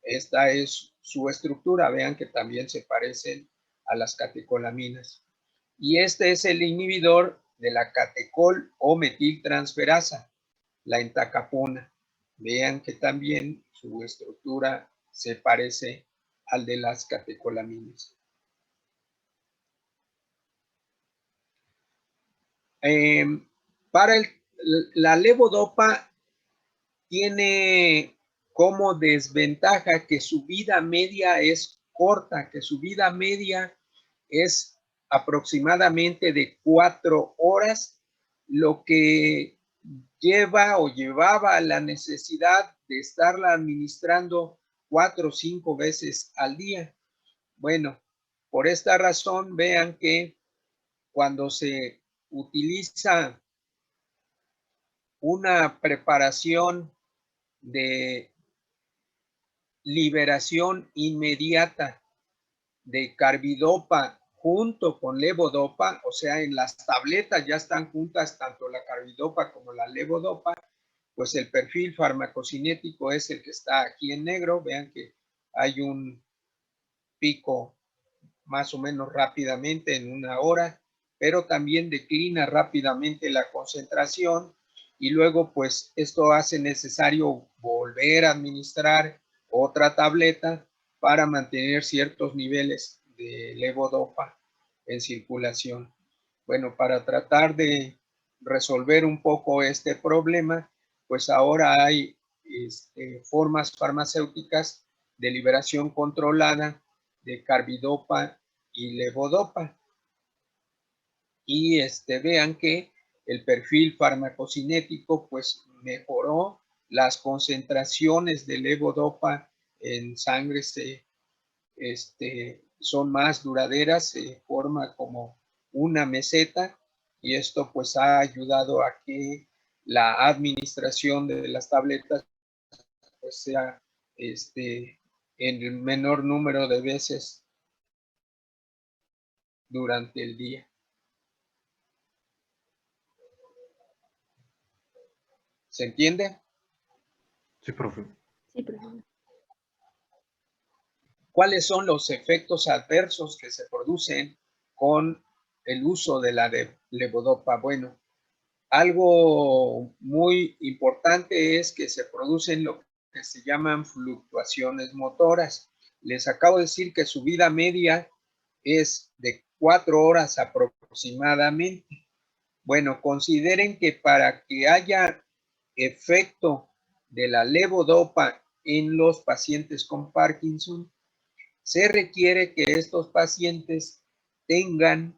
S1: Esta es su estructura. Vean que también se parecen a las catecolaminas. Y este es el inhibidor de la catecol-O-metiltransferasa, la entacapona. Vean que también su estructura se parece al de las catecolaminas. Para la levodopa tiene como desventaja que su vida media es corta, que su vida media es aproximadamente de 4 horas, lo que lleva o llevaba a la necesidad de estarla administrando 4 o 5 veces al día. Bueno, por esta razón vean que cuando se utiliza una preparación de liberación inmediata de carbidopa junto con levodopa, o sea, en las tabletas ya están juntas tanto la carbidopa como la levodopa, pues el perfil farmacocinético es el que está aquí en negro. Vean que hay un pico más o menos rápidamente en 1 hora, pero también declina rápidamente la concentración y luego pues esto hace necesario volver a administrar otra tableta para mantener ciertos niveles de levodopa en circulación. Bueno, para tratar de resolver un poco este problema, pues ahora hay formas farmacéuticas de liberación controlada de carbidopa y levodopa. Y vean que el perfil farmacocinético pues mejoró, las concentraciones de levodopa en sangre son más duraderas, se forma como una meseta y esto pues ha ayudado a que la administración de las tabletas pues sea en el menor número de veces durante el día. ¿Se entiende?
S5: Sí, profe.
S4: Sí, profe.
S1: ¿Cuáles son los efectos adversos que se producen con el uso de la levodopa? Bueno, algo muy importante es que se producen lo que se llaman fluctuaciones motoras. Les acabo de decir que su vida media es de 4 horas aproximadamente. Bueno, consideren que para que haya efecto de la levodopa en los pacientes con Parkinson, se requiere que estos pacientes tengan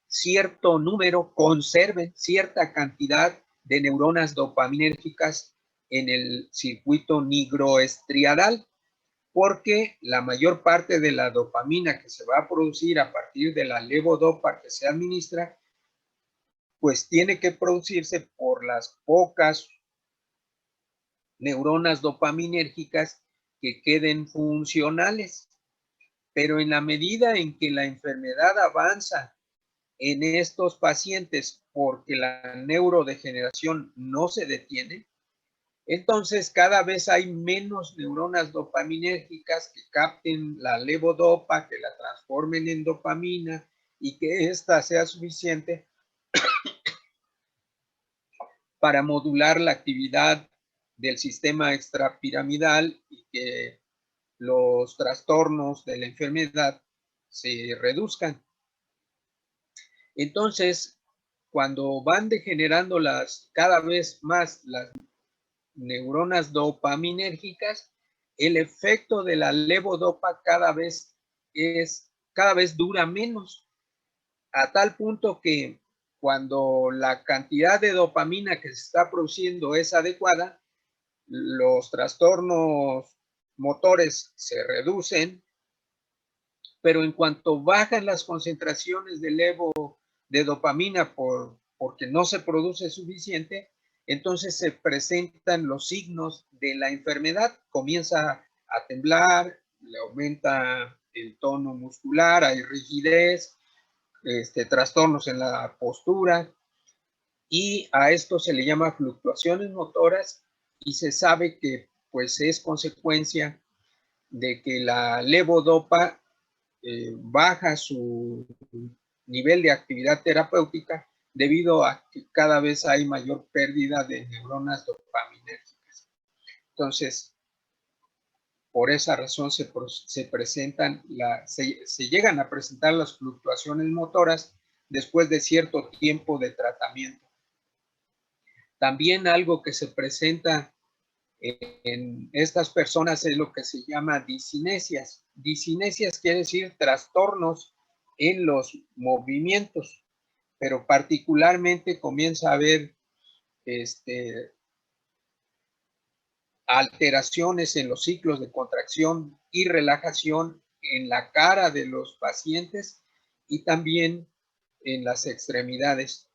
S1: cierto número, conserven cierta cantidad de neuronas dopaminérgicas en el circuito nigroestriadal, porque la mayor parte de la dopamina que se va a producir a partir de la levodopa que se administra, pues tiene que producirse por las pocas neuronas dopaminérgicas que queden funcionales. Pero en la medida en que la enfermedad avanza en estos pacientes porque la neurodegeneración no se detiene, entonces cada vez hay menos neuronas dopaminérgicas que capten la levodopa, que la transformen en dopamina y que ésta sea suficiente para modular la actividad del sistema extrapiramidal y que los trastornos de la enfermedad se reduzcan. Entonces, cuando van degenerando cada vez más las neuronas dopaminérgicas, el efecto de la levodopa cada vez dura menos, a tal punto que cuando la cantidad de dopamina que se está produciendo es adecuada, los trastornos motores se reducen, pero en cuanto bajan las concentraciones de dopamina porque no se produce suficiente, entonces se presentan los signos de la enfermedad. Comienza a temblar, le aumenta el tono muscular, hay rigidez, trastornos en la postura, y a esto se le llama fluctuaciones motoras, y se sabe que pues es consecuencia de que la levodopa baja su nivel de actividad terapéutica debido a que cada vez hay mayor pérdida de neuronas dopaminérgicas. Entonces, por esa razón se llegan a presentar las fluctuaciones motoras después de cierto tiempo de tratamiento. También algo que se presenta en estas personas es lo que se llama discinesias. Discinesias quiere decir trastornos en los movimientos, pero particularmente comienza a haber alteraciones en los ciclos de contracción y relajación en la cara de los pacientes y también en las extremidades.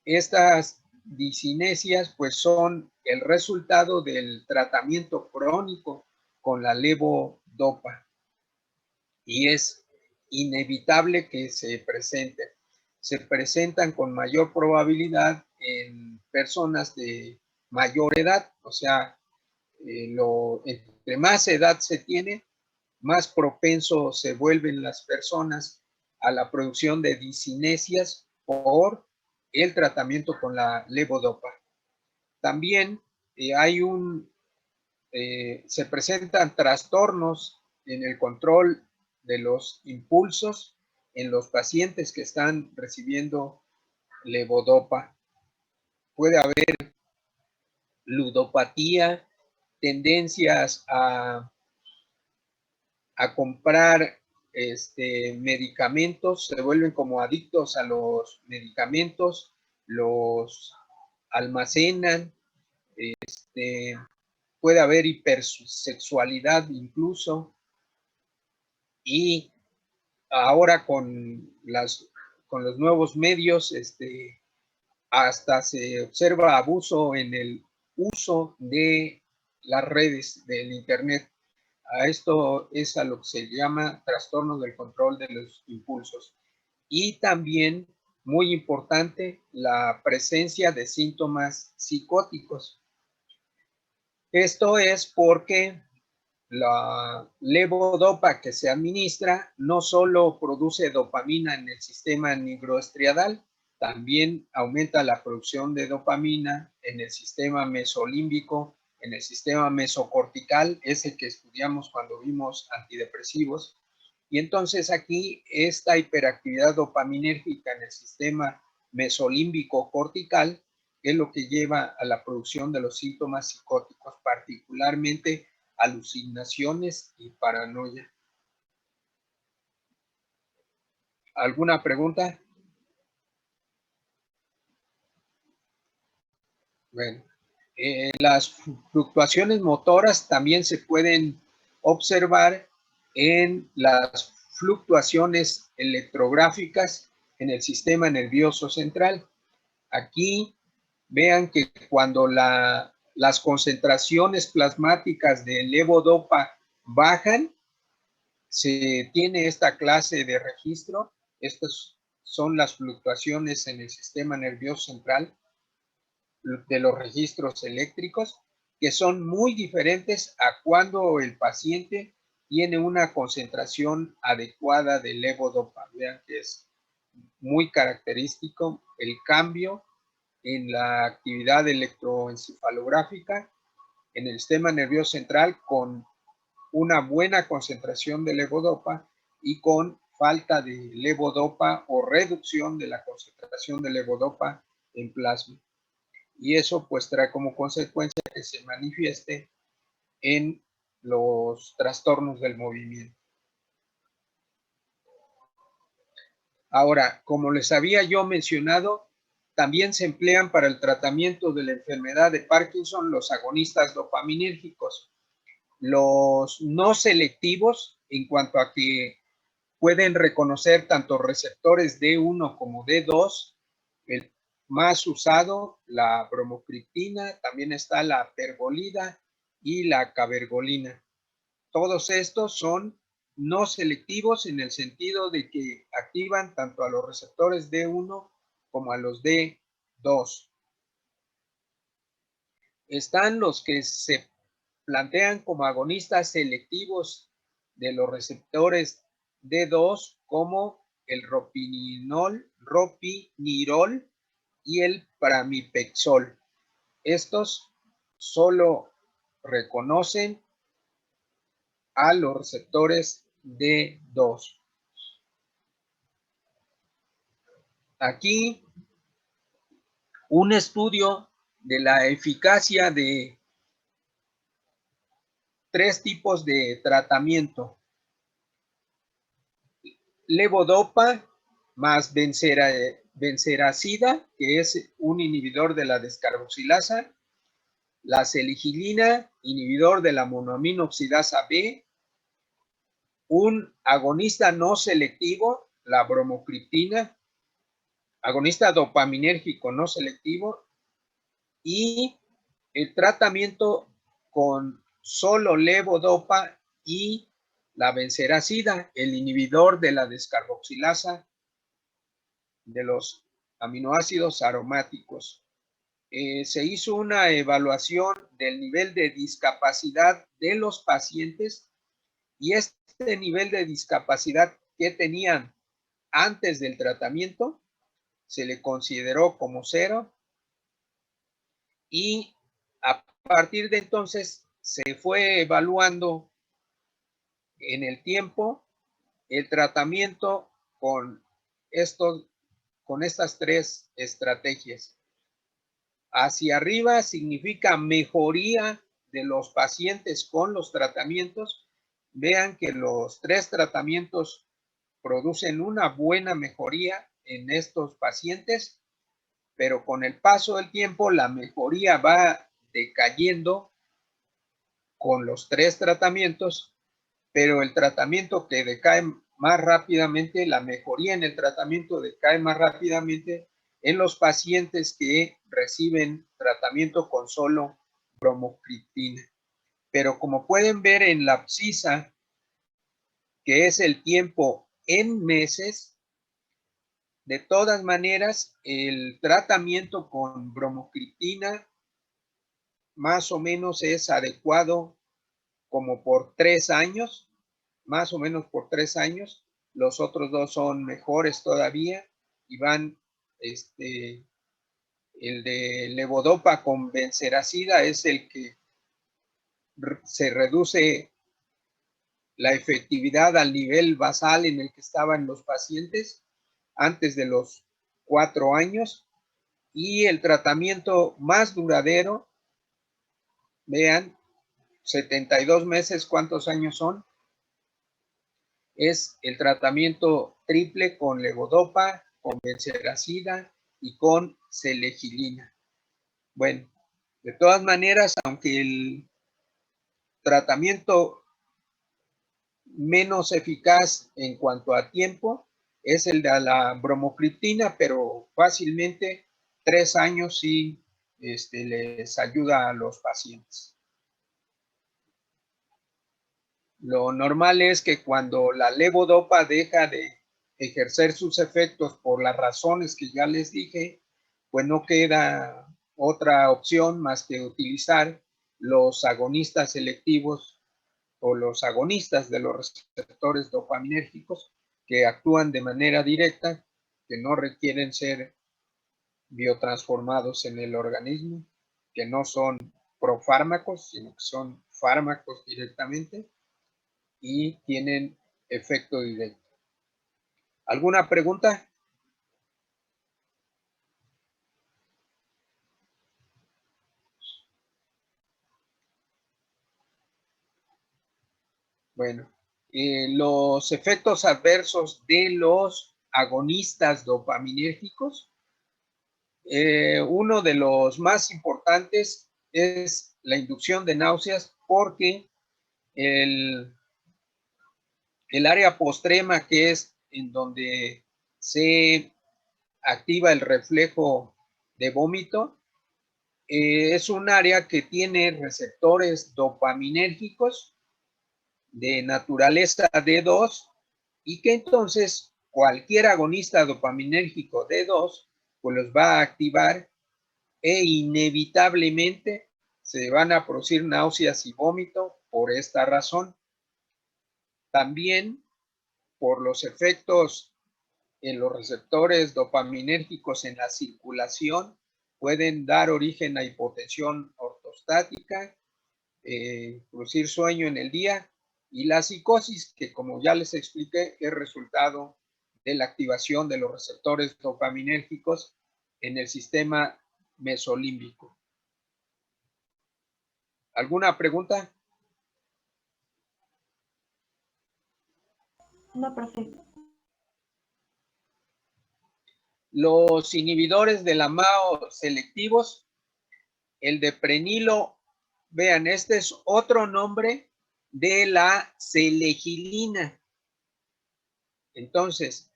S1: Estas discinesias pues son el resultado del tratamiento crónico con la levodopa y es inevitable que se presenten. Se presentan con mayor probabilidad en personas de mayor edad, o sea, entre más edad se tiene, más propenso se vuelven las personas a la producción de discinesias por el tratamiento con la levodopa. También se presentan trastornos en el control de los impulsos en los pacientes que están recibiendo levodopa. Puede haber ludopatía, tendencias a comprar medicamentos, se vuelven como adictos a los medicamentos, los almacenan, puede haber hipersexualidad incluso, y ahora con los nuevos medios, hasta se observa abuso en el uso de las redes del internet. A esto es a lo que se llama trastorno del control de los impulsos. Y también, muy importante, la presencia de síntomas psicóticos. Esto es porque la levodopa que se administra no solo produce dopamina en el sistema nigroestriadal, también aumenta la producción de dopamina en el sistema mesolímbico, en el sistema mesocortical, ese que estudiamos cuando vimos antidepresivos, Y entonces aquí esta hiperactividad dopaminérgica en el sistema mesolímbico cortical es lo que lleva a la producción de los síntomas psicóticos, particularmente alucinaciones y paranoia. ¿Alguna pregunta? Bueno, las fluctuaciones motoras también se pueden observar en las fluctuaciones electrográficas en el sistema nervioso central. Aquí vean que cuando las concentraciones plasmáticas de levodopa bajan, se tiene esta clase de registro. Estas son las fluctuaciones en el sistema nervioso central de los registros eléctricos, que son muy diferentes a cuando el paciente tiene una concentración adecuada de levodopa. Vean que es muy característico el cambio en la actividad electroencefalográfica en el sistema nervioso central con una buena concentración de levodopa y con falta de levodopa o reducción de la concentración de levodopa en plasma. Y eso pues trae como consecuencia que se manifieste en los trastornos del movimiento. Ahora, como les había yo mencionado, también se emplean para el tratamiento de la enfermedad de Parkinson los agonistas dopaminérgicos. Los no selectivos, en cuanto a que pueden reconocer tanto receptores D1 como D2, el más usado, la bromocriptina, también está la pergolida y la cabergolina. Todos estos son no selectivos en el sentido de que activan tanto a los receptores D1 como a los D2. Están los que se plantean como agonistas selectivos de los receptores D2 como el ropinirol y el pramipexol. Estos solo reconocen a los receptores D2. Aquí un estudio de la eficacia de 3 tipos de tratamiento. Levodopa más benseracida, que es un inhibidor de la descarboxilasa, la seligilina, inhibidor de la monoamino oxidasa B, un agonista no selectivo, la bromocriptina, agonista dopaminérgico no selectivo, y el tratamiento con solo levodopa y la benseracida, el inhibidor de la descarboxilasa de los aminoácidos aromáticos. Se hizo una evaluación del nivel de discapacidad de los pacientes y este nivel de discapacidad que tenían antes del tratamiento se le consideró como 0 y a partir de entonces se fue evaluando en el tiempo el tratamiento con estas 3 estrategias. Hacia arriba significa mejoría de los pacientes con los tratamientos. Vean que los 3 tratamientos producen una buena mejoría en estos pacientes, pero con el paso del tiempo la mejoría va decayendo con los 3 tratamientos, pero el tratamiento que decae más rápidamente, la mejoría en el tratamiento decae más rápidamente en los pacientes que reciben tratamiento con solo bromocriptina. Pero como pueden ver en la abscisa, que es el tiempo en meses, de todas maneras, el tratamiento con bromocriptina más o menos es adecuado como por 3 años, más o menos por 3 años. Los otros 2 son mejores todavía y van, el de levodopa con benseracida es el que se reduce la efectividad al nivel basal en el que estaban los pacientes antes de los 4 años, y el tratamiento más duradero, vean, 72 meses, ¿cuántos años son? Es el tratamiento triple con levodopa, con benseracida y con selegilina. Bueno, de todas maneras, aunque el tratamiento menos eficaz en cuanto a tiempo es el de la bromocriptina, pero fácilmente 3 años sí les ayuda a los pacientes. Lo normal es que cuando la levodopa deja de ejercer sus efectos por las razones que ya les dije, pues no queda otra opción más que utilizar los agonistas selectivos o los agonistas de los receptores dopaminérgicos que actúan de manera directa, que no requieren ser biotransformados en el organismo, que no son profármacos, sino que son fármacos directamente y tienen efecto directo. ¿Alguna pregunta? Bueno, los efectos adversos de los agonistas dopaminérgicos, uno de los más importantes es la inducción de náuseas, porque el área postrema, que es en donde se activa el reflejo de vómito, es un área que tiene receptores dopaminérgicos de naturaleza D2 y que entonces cualquier agonista dopaminérgico D2 pues los va a activar e inevitablemente se van a producir náuseas y vómito por esta razón. También por los efectos en los receptores dopaminérgicos en la circulación pueden dar origen a hipotensión ortostática, producir sueño en el día, y la psicosis, que como ya les expliqué, es resultado de la activación de los receptores dopaminérgicos en el sistema mesolímbico. ¿Alguna pregunta?
S6: No, profe.
S1: Los inhibidores de la MAO selectivos, el de prenilo, vean, este es otro nombre de la selegilina. Entonces,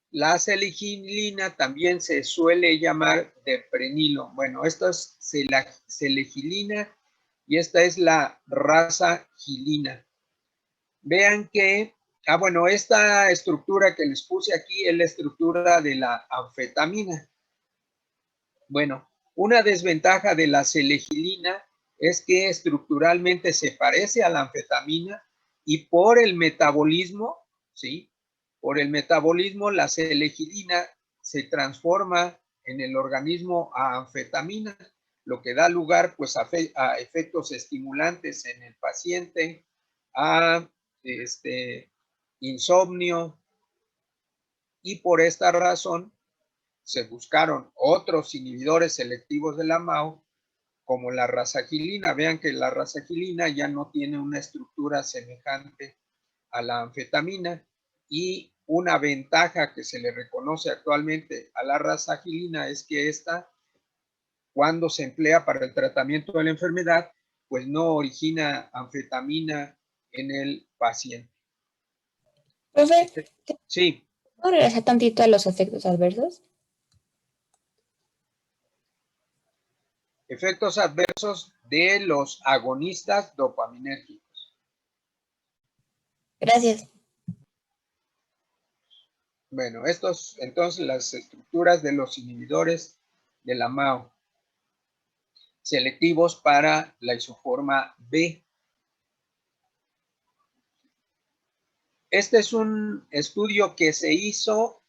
S1: la selegilina también se suele llamar deprenilo. Bueno, esta es selegilina y esta es la razagilina. Vean que, bueno, esta estructura que les puse aquí es la estructura de la anfetamina. Bueno, una desventaja de la selegilina es que estructuralmente se parece a la anfetamina y por el metabolismo, ¿sí? Por el metabolismo, la selegilina se transforma en el organismo a anfetamina, lo que da lugar pues a efectos estimulantes en el paciente, a insomnio, y por esta razón se buscaron otros inhibidores selectivos de la MAO, como la razagilina. Vean que la razagilina ya no tiene una estructura semejante a la anfetamina, y una ventaja que se le reconoce actualmente a la razagilina es que esta, cuando se emplea para el tratamiento de la enfermedad, pues no origina anfetamina en el paciente.
S3: Profe,
S1: Sí.
S3: ¿puedo regresar tantito a los efectos adversos?
S1: Efectos adversos de los agonistas dopaminérgicos.
S3: Gracias.
S1: Bueno, estos, entonces, las estructuras de los inhibidores de la MAO selectivos para la isoforma B. Este es un estudio que se hizo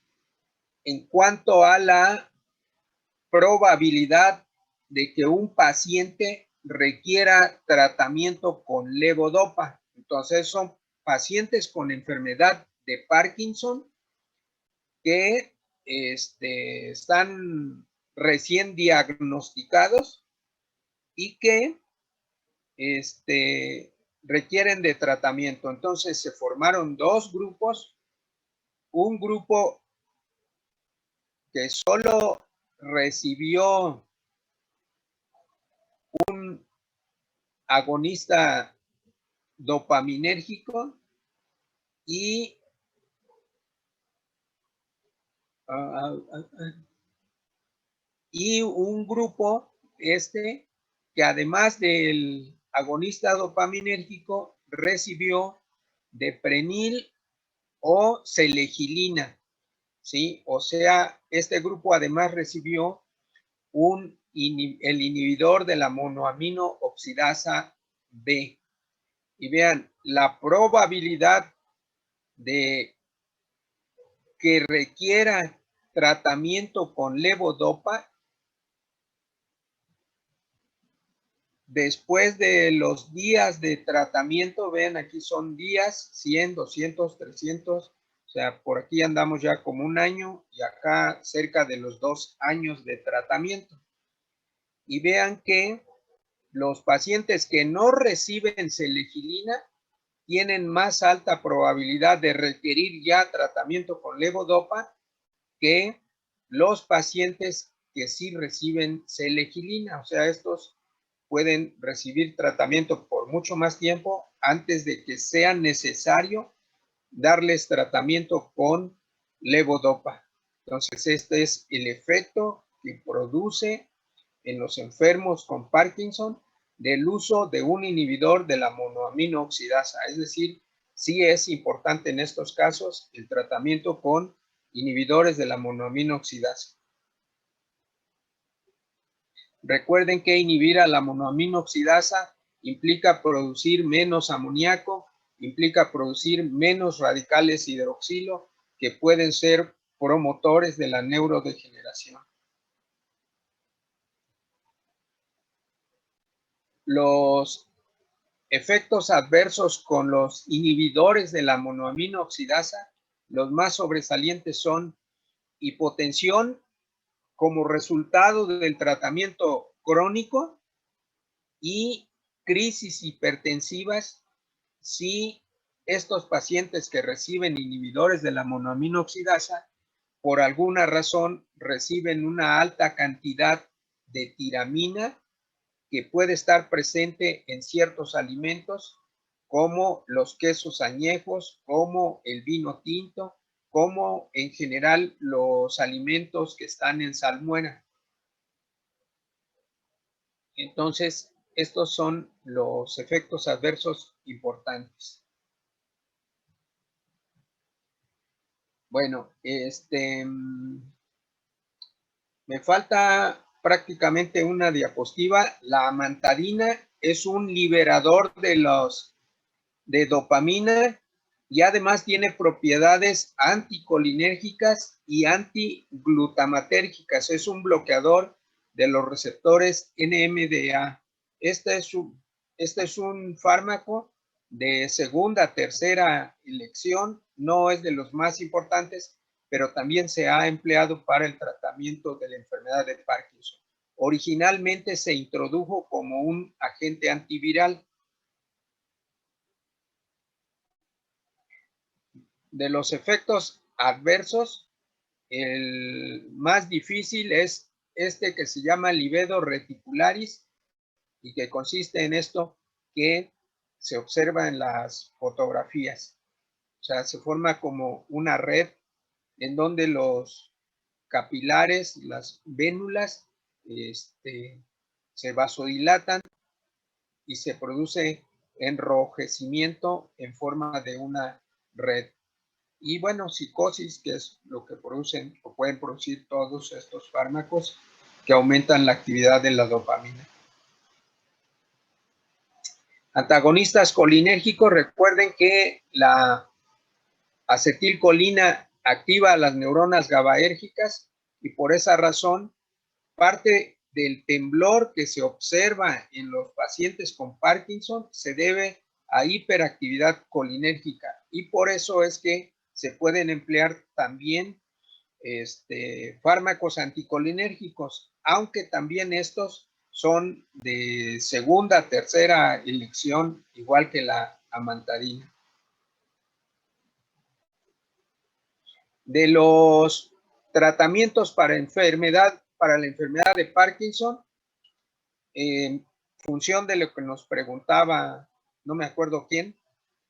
S1: en cuanto a la probabilidad de que un paciente requiera tratamiento con levodopa. Entonces son pacientes con enfermedad de Parkinson que están recién diagnosticados y que requieren de tratamiento. Entonces se formaron dos grupos, un grupo que solo recibió un agonista dopaminérgico y un grupo que además del agonista dopaminérgico recibió deprenil o selegilina, ¿sí? O sea, este grupo además recibió el inhibidor de la monoamino oxidasa B. Y vean, la probabilidad de que requiera tratamiento con levodopa después de los días de tratamiento, vean aquí son días, 100, 200, 300, o sea, por aquí andamos ya como un año y acá cerca de los 2 años de tratamiento. Y vean que los pacientes que no reciben selegilina tienen más alta probabilidad de requerir ya tratamiento con levodopa que los pacientes que sí reciben selegilina. O sea, estos pueden recibir tratamiento por mucho más tiempo antes de que sea necesario darles tratamiento con levodopa. Entonces, este es el efecto que produce en los enfermos con Parkinson del uso de un inhibidor de la monoamino oxidasa. Es decir, sí es importante en estos casos el tratamiento con inhibidores de la monoamino oxidasa. Recuerden que inhibir a la monoamino oxidasa implica producir menos amoníaco, implica producir menos radicales hidroxilo que pueden ser promotores de la neurodegeneración. Los efectos adversos con los inhibidores de la monoamino oxidasa, los más sobresalientes son hipotensión como resultado del tratamiento crónico y crisis hipertensivas si estos pacientes que reciben inhibidores de la monoamino oxidasa por alguna razón reciben una alta cantidad de tiramina que puede estar presente en ciertos alimentos como los quesos añejos, como el vino tinto, como en general los alimentos que están en salmuera. Entonces, estos son los efectos adversos importantes. Bueno, me falta prácticamente una diapositiva. La amantadina es un liberador de dopamina y además tiene propiedades anticolinérgicas y antiglutamatérgicas. Es un bloqueador de los receptores NMDA. Este es un fármaco de segunda, tercera elección. No es de los más importantes, pero también se ha empleado para el tratamiento de la enfermedad de Parkinson. Originalmente se introdujo como un agente antiviral. De los efectos adversos, el más difícil es este que se llama livedo reticularis y que consiste en esto que se observa en las fotografías. O sea, se forma como una red en donde los capilares, las vénulas, se vasodilatan y se produce enrojecimiento en forma de una red. Y bueno, psicosis, que es lo que producen o pueden producir todos estos fármacos que aumentan la actividad de la dopamina. Antagonistas colinérgicos, recuerden que la acetilcolina activa a las neuronas GABAérgicas y por esa razón parte del temblor que se observa en los pacientes con Parkinson se debe a hiperactividad colinérgica, y por eso es que se pueden emplear también fármacos anticolinérgicos, aunque también estos son de segunda, tercera elección, igual que la amantadina. De los tratamientos para la enfermedad de Parkinson, en función de lo que nos preguntaba, no me acuerdo quién,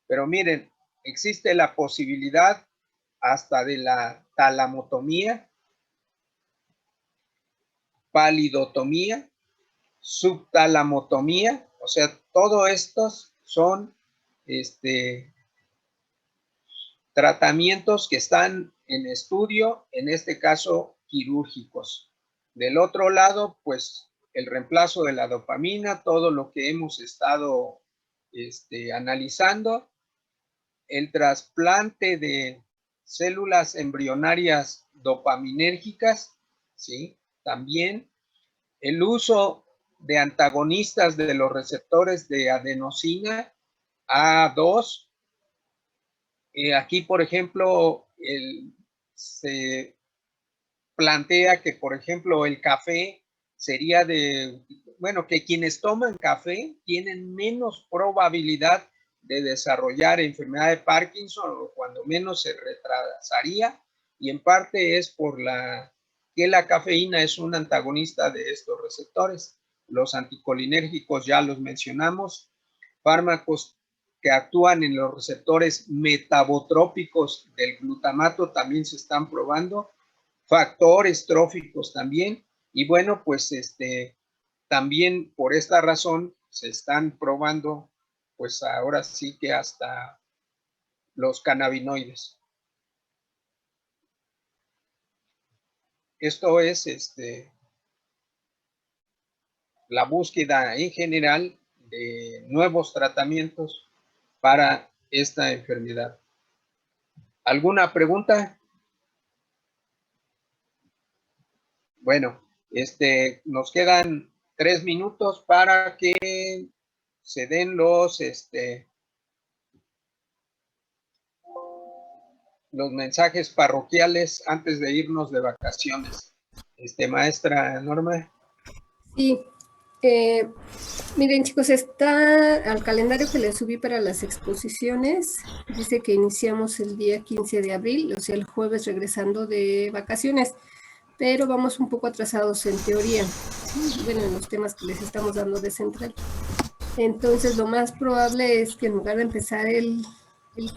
S1: pero miren, existe la posibilidad hasta de la talamotomía, palidotomía, subtalamotomía, o sea, todos estos son tratamientos que están en estudio, en este caso quirúrgicos. Del otro lado, pues el reemplazo de la dopamina, todo lo que hemos estado analizando, el trasplante de células embrionarias dopaminérgicas, ¿sí? También el uso de antagonistas de los receptores de adenosina A2. Aquí, por ejemplo, se plantea que, por ejemplo, el café sería que quienes toman café tienen menos probabilidad de desarrollar enfermedad de Parkinson, o cuando menos se retrasaría, y en parte es que la cafeína es un antagonista de estos receptores. Los anticolinérgicos ya los mencionamos, fármacos que actúan en los receptores metabotrópicos del glutamato también se están probando, factores tróficos también, y bueno, pues también por esta razón se están probando, pues ahora sí que hasta los cannabinoides. Esto es la búsqueda en general de nuevos tratamientos para esta enfermedad. ¿Alguna pregunta? Bueno, nos quedan 3 minutos para que se den los mensajes parroquiales antes de irnos de vacaciones. Maestra Norma.
S6: Sí, miren chicos, está al calendario que les subí para las exposiciones, dice que iniciamos el día 15 de abril, o sea, el jueves regresando de vacaciones, pero vamos un poco atrasados en teoría, ¿sí? Bueno, en los temas que les estamos dando de central. Entonces, lo más probable es que en lugar de empezar el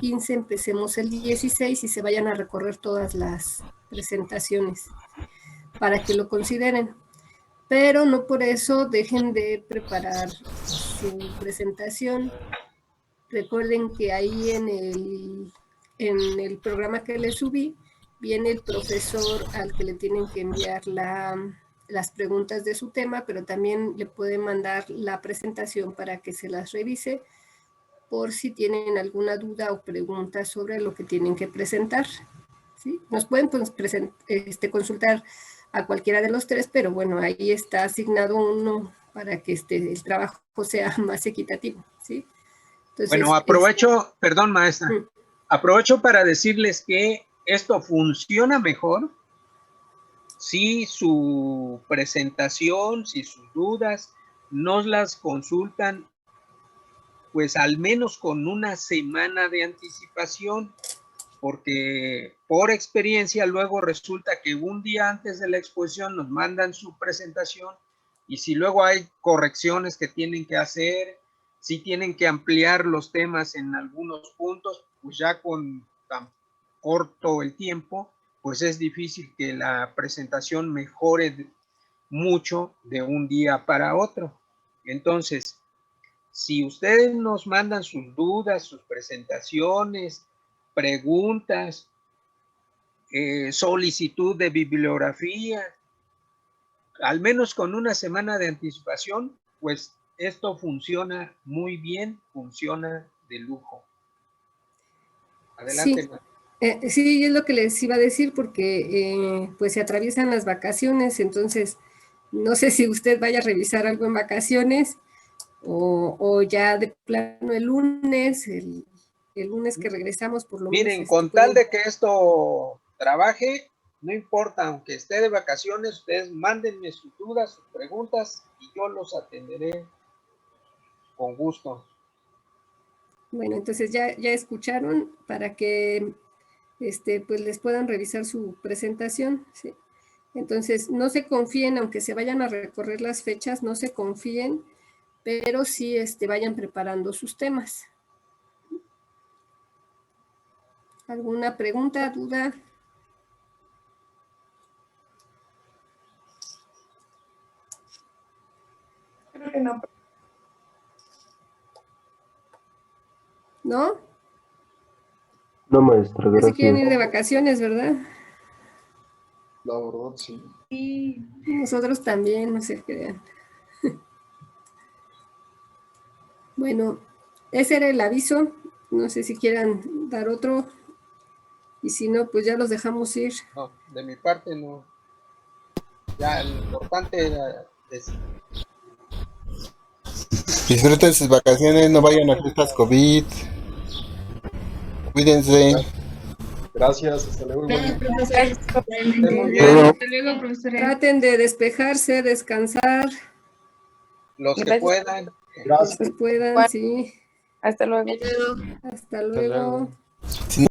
S6: 15, empecemos el 16 y se vayan a recorrer todas las presentaciones para que lo consideren. Pero no por eso dejen de preparar su presentación. Recuerden que ahí en el programa que les subí, viene el profesor al que le tienen que enviar las preguntas de su tema, pero también le pueden mandar la presentación para que se las revise por si tienen alguna duda o pregunta sobre lo que tienen que presentar, ¿sí? Nos pueden consultar a cualquiera de los 3, pero bueno, ahí está asignado uno para que el trabajo sea más equitativo, ¿sí? Entonces,
S1: bueno, aprovecho, perdón maestra, aprovecho para decirles que esto funciona mejor si su presentación, si sus dudas nos las consultan pues al menos con una semana de anticipación, porque por experiencia luego resulta que un día antes de la exposición nos mandan su presentación, y si luego hay correcciones que tienen que hacer, si tienen que ampliar los temas en algunos puntos, pues ya con tan corto el tiempo, pues es difícil que la presentación mejore mucho de un día para otro. Entonces, si ustedes nos mandan sus dudas, sus presentaciones, preguntas, solicitud de bibliografía, al menos con una semana de anticipación, pues esto funciona muy bien, funciona de lujo. Adelante.
S6: Sí, sí, es lo que les iba a decir, porque pues se atraviesan las vacaciones, entonces no sé si usted vaya a revisar algo en vacaciones, o ya de plano el lunes, el lunes que regresamos por lo menos.
S1: Miren, con tal de que esto trabaje, no importa, aunque esté de vacaciones, ustedes mándenme sus dudas, sus preguntas y yo los atenderé con gusto.
S6: Bueno, entonces ya escucharon para que pues les puedan revisar su presentación. ¿Sí? Entonces, no se confíen, aunque se vayan a recorrer las fechas, no se confíen, pero sí vayan preparando sus temas. ¿Alguna pregunta, duda?
S2: Creo que no.
S6: ¿No?
S7: No, maestra,
S6: Ya se quieren ir
S7: gracias.
S6: de vacaciones, ¿verdad?
S5: La verdad, sí.
S2: Sí.
S6: Nosotros también, no se crean. Bueno, ese era el aviso. No sé si quieran dar otro. Y si no, pues ya los dejamos ir.
S1: No, de mi parte no. Ya lo importante era
S8: Disfruten sus vacaciones, no vayan a fiestas COVID. Cuídense.
S5: Gracias, hasta luego.
S1: esté muy bien.
S7: Pero-
S2: Hasta luego, profesora.
S6: Traten de despejarse, descansar,
S1: Los que
S9: Gracias.
S1: puedan.
S6: los que puedan, sí.
S9: Hasta luego.
S6: Hasta luego.
S8: Si no